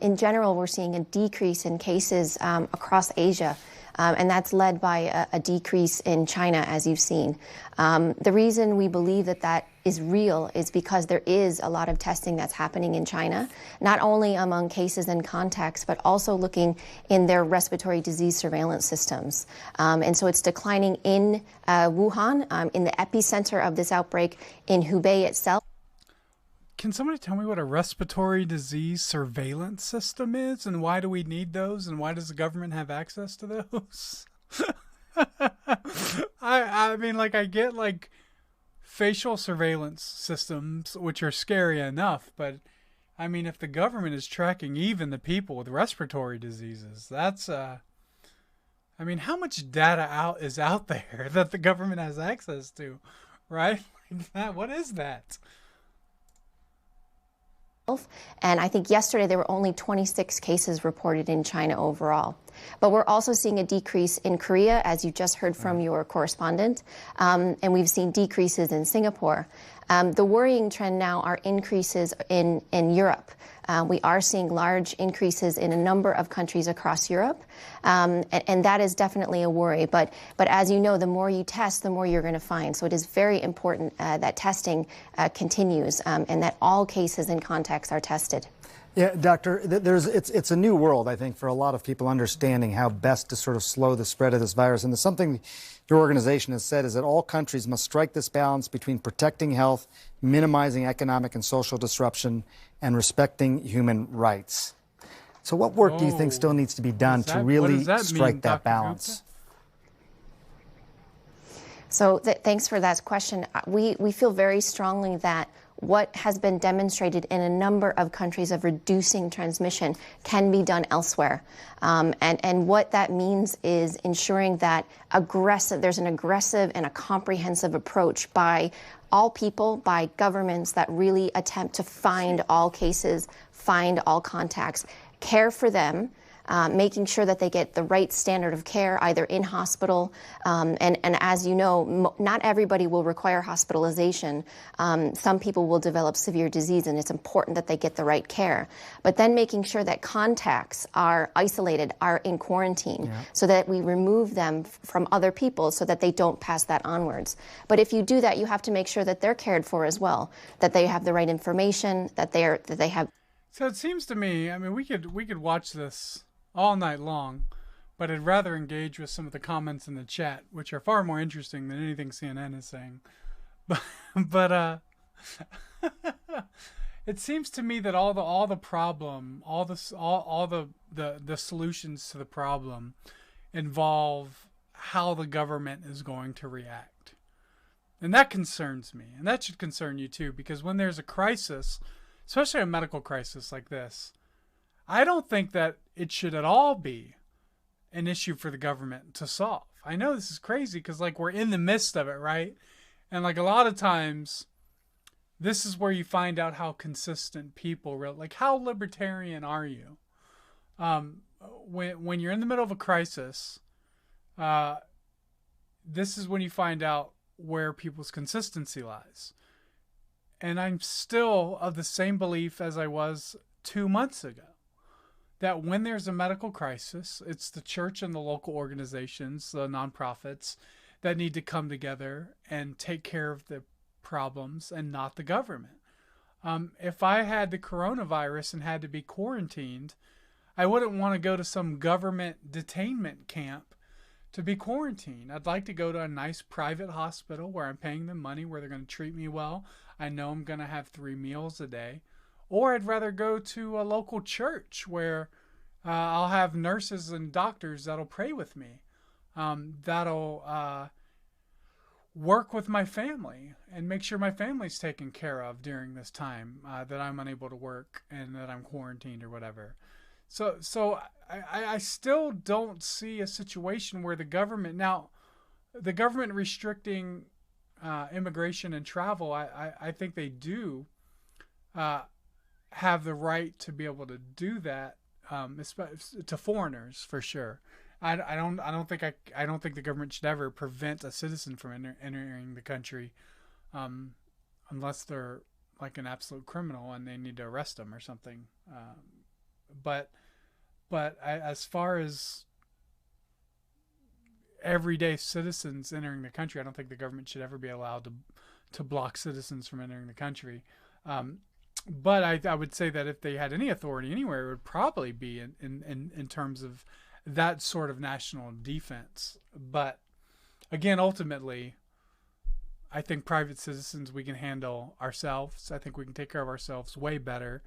in general, we're seeing a decrease in cases across Asia. And that's led by a decrease in China, as you've seen. The reason we believe that is real is because there is a lot of testing that's happening in China, not only among cases and contacts, but also looking in their respiratory disease surveillance systems. And so it's declining in Wuhan, in the epicenter of this outbreak in Hubei itself. Can somebody tell me what a respiratory disease surveillance system is, and why do we need those, and why does the government have access to those? I mean, like, I get, like, facial surveillance systems, which are scary enough, but, I mean, if the government is tracking even the people with respiratory diseases, that's, I mean, how much data is out there that the government has access to, right? What is that? And I think yesterday there were only 26 cases reported in China overall. But we're also seeing a decrease in Korea, as you just heard from your correspondent, and we've seen decreases in Singapore. The worrying trend now are increases in Europe. We are seeing large increases in a number of countries across Europe, and that is definitely a worry. But as you know, the more you test, the more you're going to find. So it is very important that testing continues and that all cases and contacts are tested. Yeah, Doctor, it's a new world, I think, for a lot of people understanding how best to sort of slow the spread of this virus. And there's something your organization has said is that all countries must strike this balance between protecting health, minimizing economic and social disruption, and respecting human rights. So what work do you think still needs to be done to really strike that balance? So thanks for that question. We feel very strongly that what has been demonstrated in a number of countries of reducing transmission can be done elsewhere. And what that means is ensuring that there's an aggressive and a comprehensive approach by all people, by governments that really attempt to find all cases, find all contacts, care for them, making sure that they get the right standard of care, either in hospital, and as you know, not everybody will require hospitalization. Some people will develop severe disease, and it's important that they get the right care. But then making sure that contacts are isolated, are in quarantine, so that we remove them from other people so that they don't pass that onwards. But if you do that, you have to make sure that they're cared for as well, that they have the right information, that they have. So it seems to me, I mean, we could watch this all night long, but I'd rather engage with some of the comments in the chat, which are far more interesting than anything CNN is saying. But it seems to me that all the solutions to the problem involve how the government is going to react. And that concerns me, and that should concern you too, because when there's a crisis, especially a medical crisis like this, I don't think that it should at all be an issue for the government to solve. I know this is crazy because, like, we're in the midst of it, right? And, like, a lot of times, this is where you find out how consistent people really, like, how libertarian are you? When you're in the middle of a crisis, this is when you find out where people's consistency lies. And I'm still of the same belief as I was 2 months ago, that when there's a medical crisis, it's the church and the local organizations, the nonprofits, that need to come together and take care of the problems and not the government. If I had the coronavirus and had to be quarantined, I wouldn't want to go to some government detainment camp to be quarantined. I'd like to go to a nice private hospital where I'm paying them money, where they're going to treat me well. I know I'm going to have 3 meals a day. Or I'd rather go to a local church where I'll have nurses and doctors that'll pray with me, that'll work with my family and make sure my family's taken care of during this time that I'm unable to work and that I'm quarantined or whatever. So I still don't see a situation where the government restricting immigration and travel, I think they do have the right to be able to do that, to foreigners for sure. I don't think the government should ever prevent a citizen from entering the country, unless they're like an absolute criminal and they need to arrest them or something. But as far as everyday citizens entering the country, I don't think the government should ever be allowed to block citizens from entering the country. But I would say that if they had any authority anywhere, it would probably be in terms of that sort of national defense. But again, ultimately, I think private citizens, we can handle ourselves. I think we can take care of ourselves way better.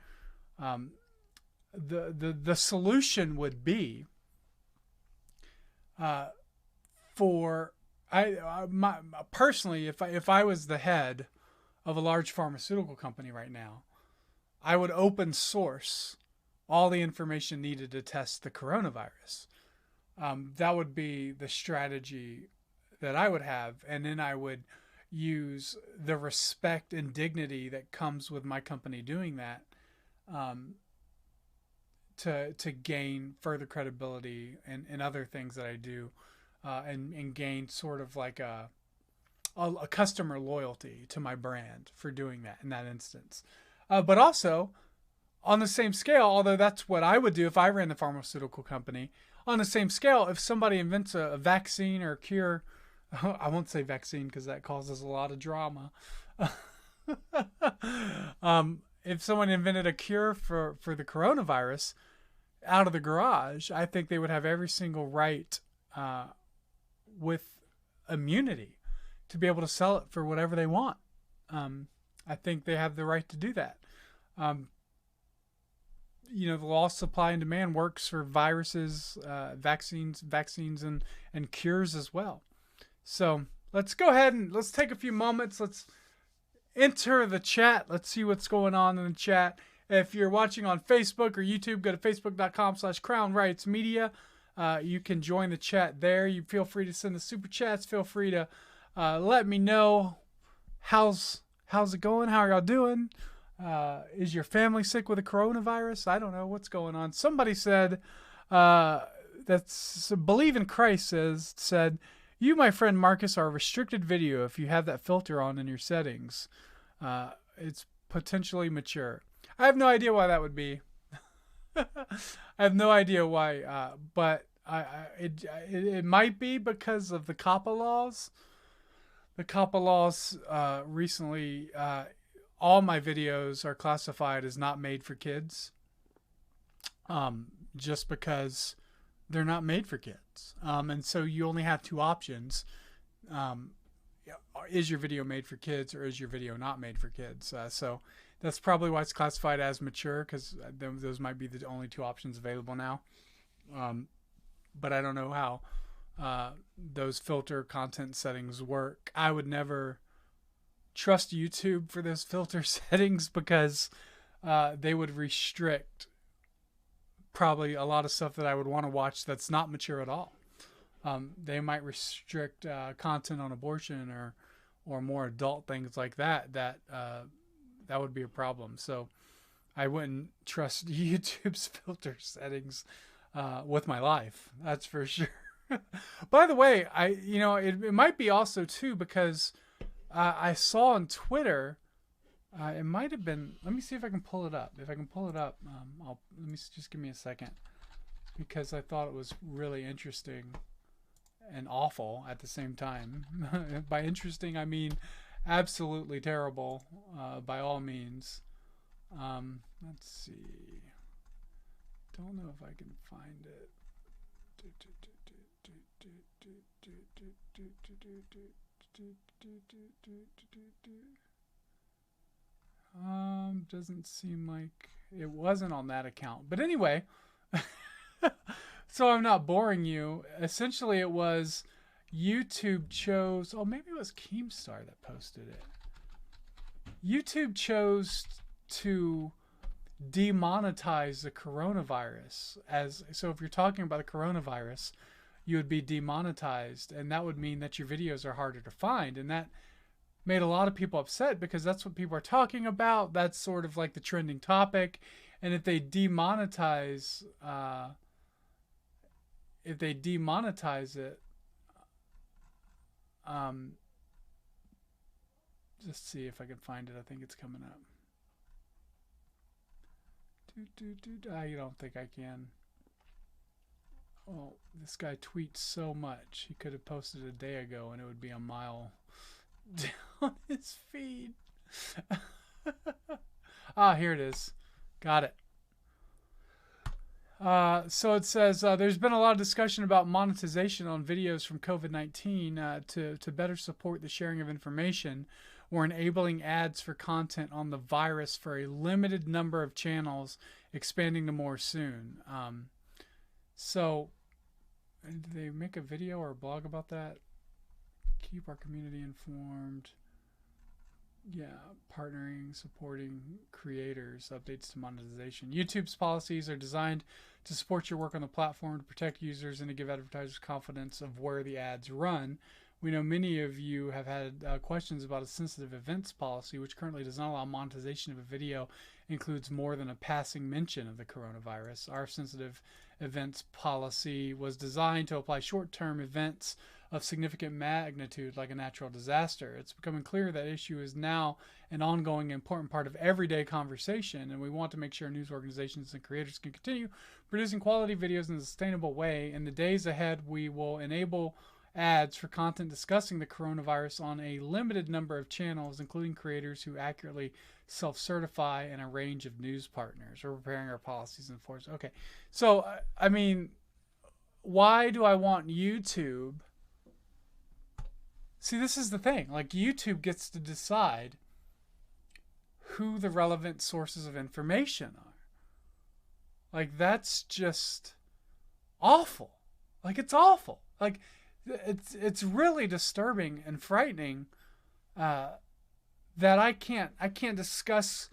The solution would be personally, if I was the head of a large pharmaceutical company right now, I would open source all the information needed to test the coronavirus. That would be the strategy that I would have. And then I would use the respect and dignity that comes with my company doing that, to gain further credibility and other things that I do, and gain sort of like a customer loyalty to my brand for doing that in that instance. But also, on the same scale, although that's what I would do if I ran the pharmaceutical company, on the same scale, if somebody invents a vaccine or a cure, I won't say vaccine because that causes a lot of drama. If someone invented a cure for the coronavirus out of the garage, I think they would have every single right with immunity to be able to sell it for whatever they want. I think they have the right to do that. You know, the law of supply and demand works for viruses, vaccines and cures as well. So let's go ahead and let's take a few moments. Let's enter the chat. Let's see what's going on in the chat. If you're watching on Facebook or YouTube, go to facebook.com/Crown Rights Media. You can join the chat there. You feel free to send the super chats. Feel free to let me know how's it going. How are y'all doing? Is your family sick with the coronavirus? I don't know what's going on. Somebody said that's Believe in Christ said, you, my friend Marcus, are a restricted video if you have that filter on in your settings. It's potentially mature. I have no idea why that would be. I have no idea why, but it might be because of the COPPA laws. The COPPA laws recently, all my videos are classified as not made for kids, just because they're not made for kids. And so you only have two options. Is your video made for kids or is your video not made for kids? So that's probably why it's classified as mature, because those might be the only two options available now. But I don't know how those filter content settings work. I would never trust YouTube for those filter settings because they would restrict probably a lot of stuff that I would want to watch that's not mature at all. They might restrict content on abortion or more adult things like that. That would be a problem. So I wouldn't trust YouTube's filter settings with my life. That's for sure. By the way, it might be also too because I saw on Twitter. It might have been. Let me see if I can pull it up. If I can pull it up, just give me a second, because I thought it was really interesting and awful at the same time. By interesting, I mean absolutely terrible. By all means. Let's see. Don't know if I can find it. Doesn't seem like it wasn't on that account. But anyway, so I'm not boring you. Essentially, it was YouTube chose, maybe it was Keemstar that posted it. YouTube chose to demonetize the coronavirus. So if you're talking about the coronavirus, you would be demonetized, and that would mean that your videos are harder to find, and that made a lot of people upset because that's what people are talking about. That's sort of like the trending topic. And if they demonetize it, just see if I can find it. I think it's coming up. I don't think I can. Well, this guy tweets so much. He could have posted a day ago and it would be a mile down his feed. Here it is. Got it. So it says, there's been a lot of discussion about monetization on videos from COVID-19 to better support the sharing of information. We're enabling ads for content on the virus for a limited number of channels, expanding to more soon. So did they make a video or a blog about that? Keep our community informed. Yeah, partnering, supporting creators, updates to monetization. YouTube's policies are designed to support your work on the platform, to protect users, and to give advertisers confidence of where the ads run. We know many of you have had questions about a sensitive events policy, which currently does not allow monetization of a video includes more than a passing mention of the coronavirus. Our sensitive events policy was designed to apply short-term events of significant magnitude like a natural disaster. It's becoming clear that issue is now an ongoing important part of everyday conversation, and we want to make sure news organizations and creators can continue producing quality videos in a sustainable way. In the days ahead, we will enable ads for content discussing the coronavirus on a limited number of channels, including creators who accurately self-certify and a range of news partners. We're preparing our policies and force. Okay, so I mean, why do I want YouTube? See, this is the thing. Like, YouTube gets to decide who the relevant sources of information are. Like, that's just awful. Like, it's awful. Like, it's really disturbing and frightening that I can't discuss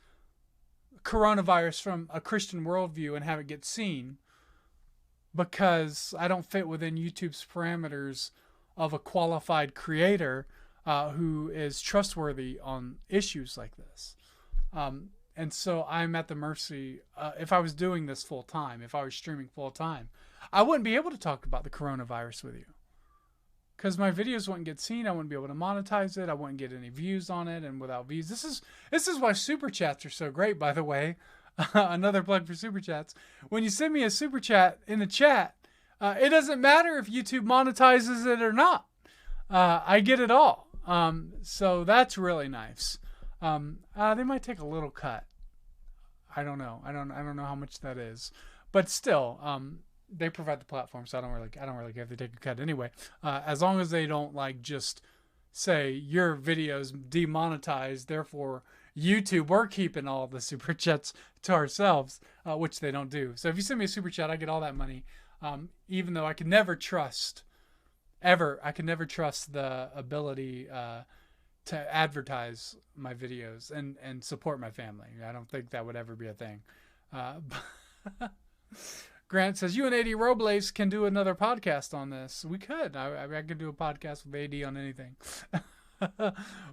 coronavirus from a Christian worldview and have it get seen because I don't fit within YouTube's parameters of a qualified creator who is trustworthy on issues like this. And so I'm at the mercy. If I was doing this full time, if I was streaming full time, I wouldn't be able to talk about the coronavirus with you because my videos wouldn't get seen. I wouldn't be able to monetize it. I wouldn't get any views on it. And without views, this is why super chats are so great, by the way. Another plug for super chats. When you send me a super chat in the chat, it doesn't matter if YouTube monetizes it or not. I get it all. So that's really nice. They might take a little cut. I don't know. I don't know how much that is, but still, they provide the platform, so I don't really care if they take a cut anyway. As long as they don't like just say your video's demonetized, therefore YouTube, we're keeping all the super chats to ourselves, which they don't do. So if you send me a super chat, I get all that money. Even though I can never trust the ability to advertise my videos and support my family. I don't think that would ever be a thing. Grant says, you and AD Robles can do another podcast on this. We could. I could do a podcast with AD on anything.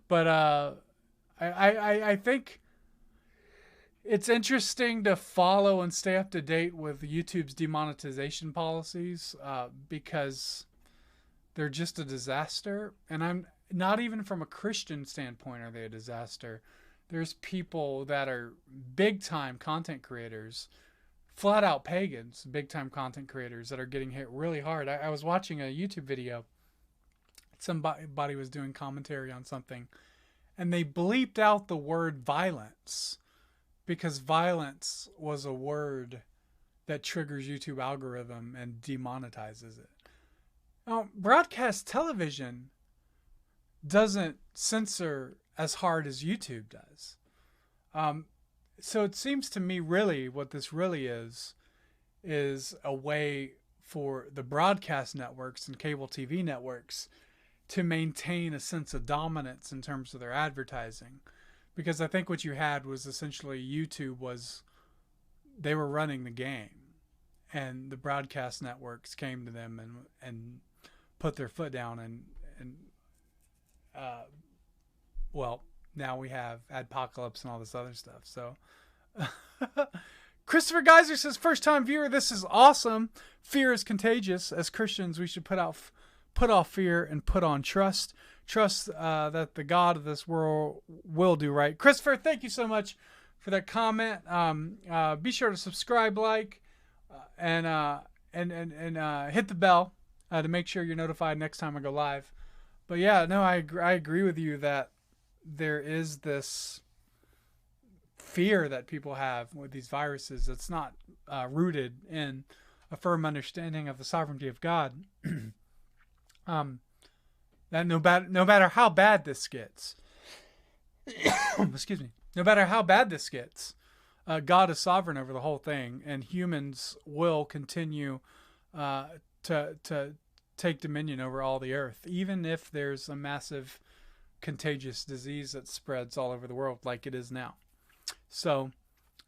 But I think it's interesting to follow and stay up to date with YouTube's demonetization policies because they're just a disaster. And I'm not even from a Christian standpoint are they a disaster. There's people that are big-time content creators, flat-out pagans, big-time content creators that are getting hit really hard. I was watching a YouTube video. Somebody was doing commentary on something, and they bleeped out the word violence because violence was a word that triggers YouTube algorithm and demonetizes it. Now, broadcast television doesn't censor as hard as YouTube does. So it seems to me really what this really is a way for the broadcast networks and cable TV networks to maintain a sense of dominance in terms of their advertising. Because I think what you had was essentially YouTube they were running the game, and the broadcast networks came to them and put their foot down and well, now we have Adpocalypse and all this other stuff. So Christopher Geyser says, first time viewer, this is awesome. Fear is contagious. As Christians, we should put off fear and put on trust. Trust that the God of this world will do right. Christopher, thank you so much for that comment. Be sure to subscribe, like, and hit the bell to make sure you're notified next time I go live. But yeah, no, I agree with you that there is this fear that people have with these viruses that's not rooted in a firm understanding of the sovereignty of God. That no matter how bad this gets, excuse me, no matter how bad this gets, God is sovereign over the whole thing, and humans will continue to take dominion over all the earth, even if there's a massive contagious disease that spreads all over the world like it is now. So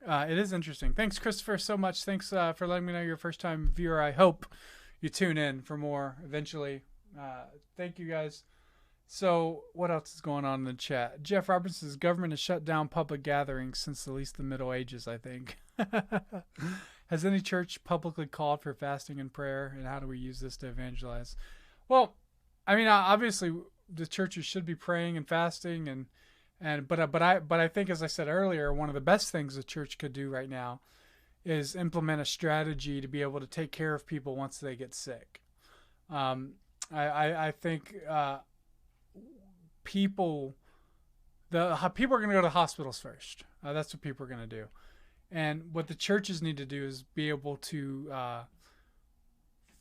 it is interesting. Thanks, Christopher, so much. Thanks for letting me know you're a first-time viewer. I hope you tune in for more eventually. Thank you, guys. So what else is going on in the chat? Jeff Robertson says government has shut down public gatherings since at least the Middle Ages, I think. Has any church publicly called for fasting and prayer, and how do we use this to evangelize? Well, I mean, obviously the churches should be praying and fasting, but I think, as I said earlier, one of the best things the church could do right now is implement a strategy to be able to take care of people once they get sick. I think people are going to go to hospitals first. That's what people are going to do. And what the churches need to do is be able to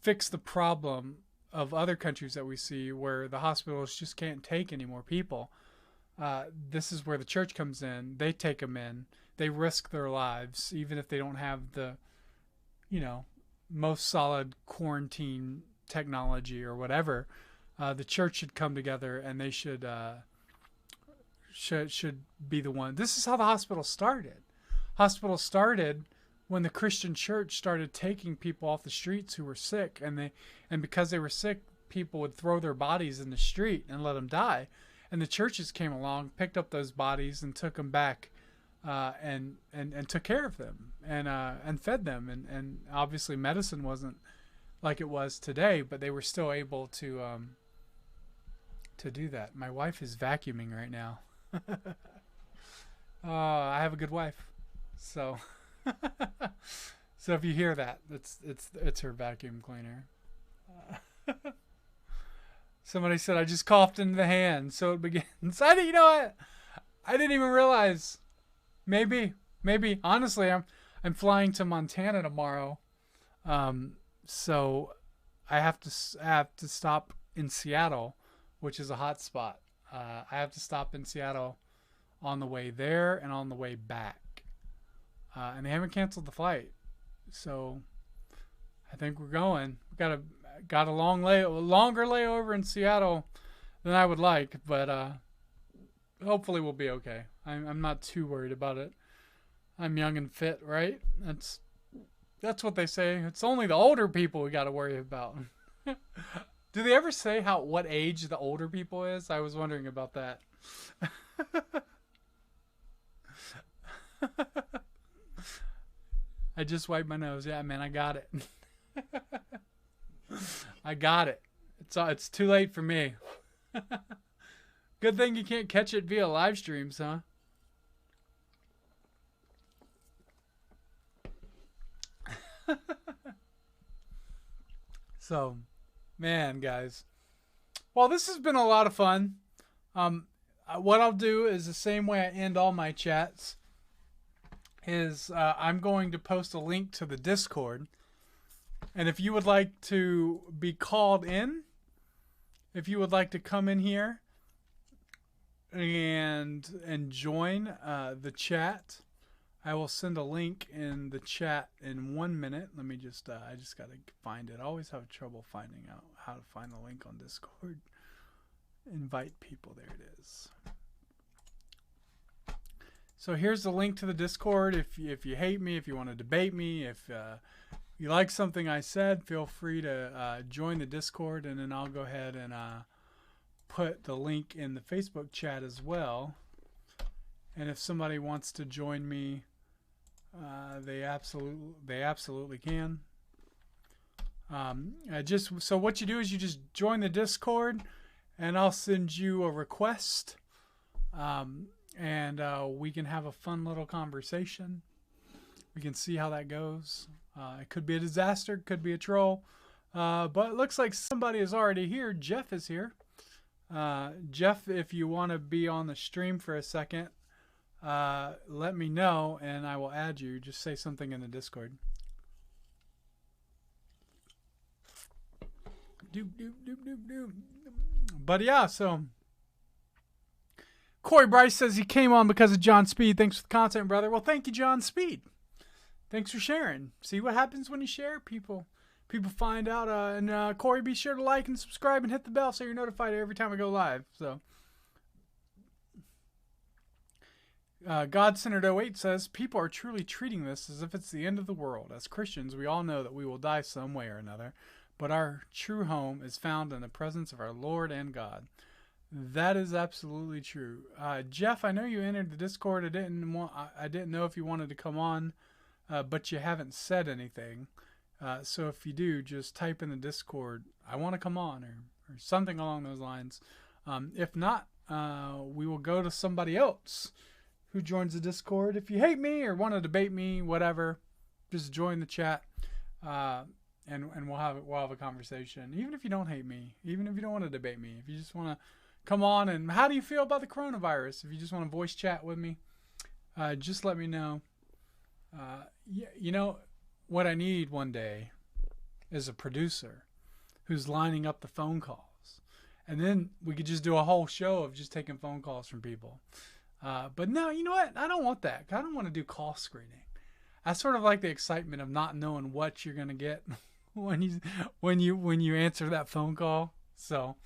fix the problem of other countries that we see where the hospitals just can't take any more people. This is where the church comes in. They take them in. They risk their lives, even if they don't have the, most solid quarantine technology or whatever. The church should come together, and they should be the one. This is how the hospital started. Hospitals started when the Christian church started taking people off the streets who were sick, and because they were sick, people would throw their bodies in the street and let them die. And the churches came along, picked up those bodies, and took them back, and took care of them and fed them. And obviously, medicine wasn't like it was today, but they were still able to do that. My wife is vacuuming right now. I have a good wife. So if you hear that, it's her vacuum cleaner. Somebody said I just coughed into the hand, so it begins. You know what? I didn't even realize. Maybe. Honestly, I'm flying to Montana tomorrow, so I have to stop in Seattle, which is a hot spot. I have to stop in Seattle on the way there and on the way back. And they haven't canceled the flight, so I think we're going. We got a longer layover in Seattle than I would like, but hopefully we'll be okay. I'm not too worried about it. I'm young and fit, right? That's what they say. It's only the older people we got to worry about. Do they ever say what age the older people is? I was wondering about that. I just wiped my nose. Yeah, man, I got it. I got it. It's too late for me. Good thing you can't catch it via live streams, huh? So, man, guys. Well, this has been a lot of fun. What I'll do is the same way I end all my chats. I'm going to post a link to the Discord. And if you would like to be called in, if you would like to come in here and join the chat, I will send a link in the chat in 1 minute. Let me just, I just got to find it. I always have trouble finding out how to find the link on Discord. Invite people. There it is. So here's the link to the Discord. If you hate me, if you want to debate me, if you like something I said, feel free to join the Discord, and then I'll go ahead and put the link in the Facebook chat as well. And if somebody wants to join me, they absolutely can. So what you do is you just join the Discord, and I'll send you a request. And we can have a fun little conversation. We can see how that goes. It could be a disaster, could be a troll. But it looks like somebody is already here. Jeff is here. Jeff, if you want to be on the stream for a second, let me know and I will add you. Just say something in the Discord. But yeah, so Corey Bryce says he came on because of John Speed. Thanks for the content, brother. Well, thank you, John Speed. Thanks for sharing. See what happens when you share? People find out. And Corey, be sure to like and subscribe and hit the bell so you're notified every time I go live. So, God-Centered 08 says, people are truly treating this as if it's the end of the world. As Christians, we all know that we will die some way or another, but our true home is found in the presence of our Lord and God. That is absolutely true. Jeff, I know you entered the Discord. I didn't know if you wanted to come on, but you haven't said anything. So if you do, just type in the Discord, I want to come on, or something along those lines. If not, we will go to somebody else who joins the Discord. If you hate me or want to debate me, whatever, just join the chat, and we'll have a conversation. Even if you don't hate me, even if you don't want to debate me, if you just want to come on, and how do you feel about the coronavirus? If you just want to voice chat with me, just let me know. You know, what I need one day is a producer who's lining up the phone calls. And then we could just do a whole show of just taking phone calls from people. But no, you know what? I don't want that. I don't want to do call screening. I sort of like the excitement of not knowing what you're going to get when you answer that phone call. So,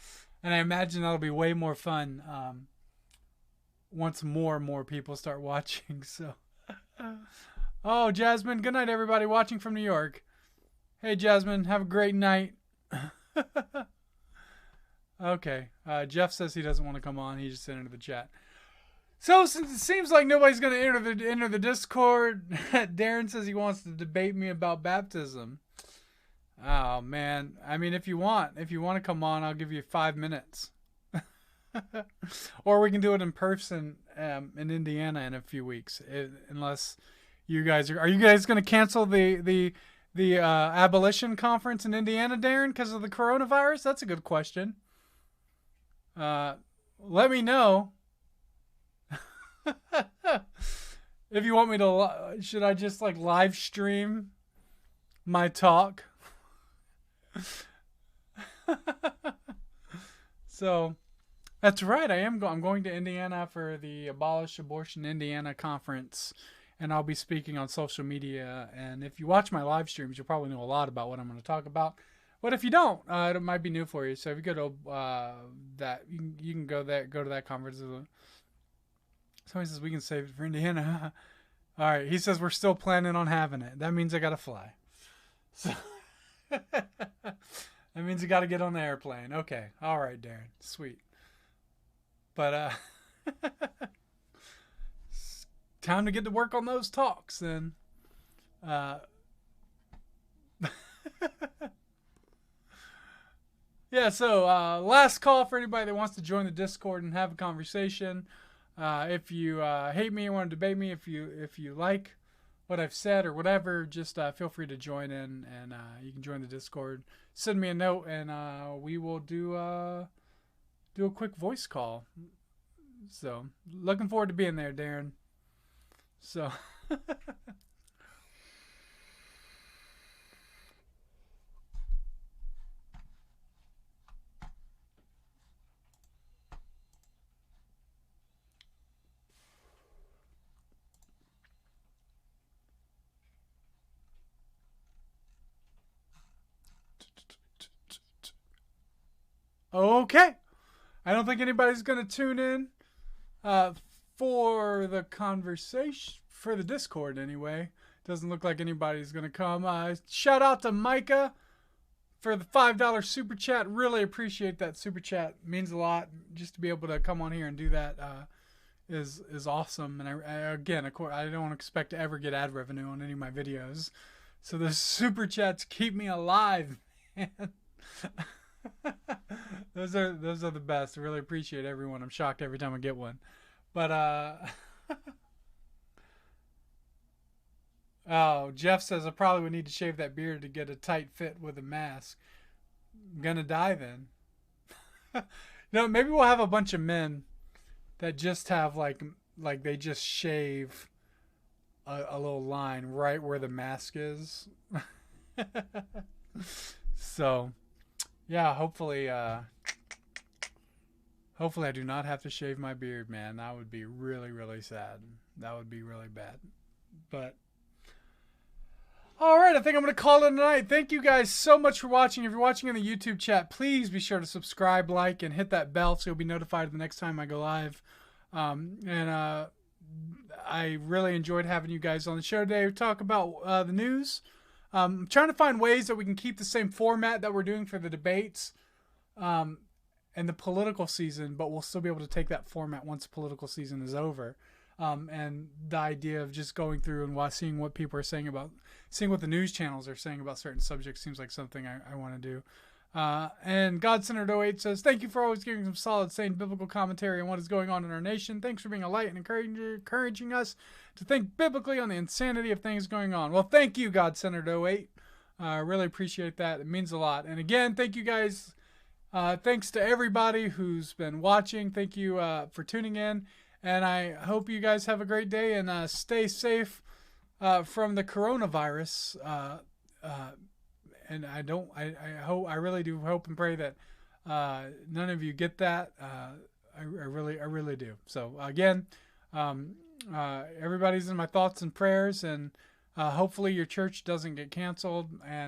and I imagine that'll be way more fun once more and more people start watching. So, oh, Jasmine, good night, everybody watching from New York. Hey, Jasmine, have a great night. Okay, Jeff says he doesn't want to come on. He just sent into the chat. So since it seems like nobody's going to enter the Discord, Darren says he wants to debate me about baptism. Oh man, I mean, if you want to come on, I'll give you 5 minutes. Or we can do it in person in Indiana in a few weeks, unless you guys are you guys going to cancel the abolition conference in Indiana, Darren, because of the coronavirus? That's a good question. Let me know. If you want me to, should I just like live stream my talk? So that's right. I'm going to Indiana for the Abolish Abortion Indiana conference, and I'll be speaking on social media. And if you watch my live streams, you'll probably know a lot about what I'm going to talk about. But if you don't, it might be new for you. So if you go to that, you can go to that conference. Somebody says we can save it for Indiana. All right. He says we're still planning on having it. That means I got to fly. So that means you got to get on the airplane. Okay. All right, Darren. Sweet. But it's time to get to work on those talks then. Yeah, so last call for anybody that wants to join the Discord and have a conversation. If you hate me and want to debate me, if you like what I've said or whatever, just feel free to join in, and you can join the Discord. Send me a note, and we will do a quick voice call. So looking forward to being there, Darren. So. Okay. I don't think anybody's going to tune in for the conversation, for the Discord anyway. Doesn't look like anybody's going to come. Shout out to Micah for the $5 super chat. Really appreciate that super chat. Means a lot. Just to be able to come on here and do that is awesome. And again, of course, I don't expect to ever get ad revenue on any of my videos. So the super chats keep me alive, man. Those are the best. I really appreciate everyone. I'm shocked every time I get one. But oh, Jeff says I probably would need to shave that beard to get a tight fit with a mask. I'm gonna die then. Maybe we'll have a bunch of men that just have like they just shave a little line right where the mask is. So yeah, hopefully I do not have to shave my beard, man. That would be really, really sad. That would be really bad. But all right, I think I'm going to call it a night. Thank you guys so much for watching. If you're watching in the YouTube chat, please be sure to subscribe, like, and hit that bell so you'll be notified the next time I go live. I really enjoyed having you guys on the show today. We talk about the news. I'm trying to find ways that we can keep the same format that we're doing for the debates. and the political season, but we'll still be able to take that format once the political season is over. And the idea of just going through and seeing what people are saying seeing what the news channels are saying about certain subjects seems like something I want to do. And God-Centered 08 says, thank you for always giving some solid, sane biblical commentary on what is going on in our nation. Thanks for being a light and encouraging us to think biblically on the insanity of things going on. Well, thank you, God-Centered 08. I really appreciate that. It means a lot. And again, thank you guys. Thanks to everybody who's been watching. Thank you for tuning in. And I hope you guys have a great day and stay safe from the coronavirus. And I really do hope and pray that none of you get that. I really do. So again, everybody's in my thoughts and prayers, and hopefully your church doesn't get canceled. And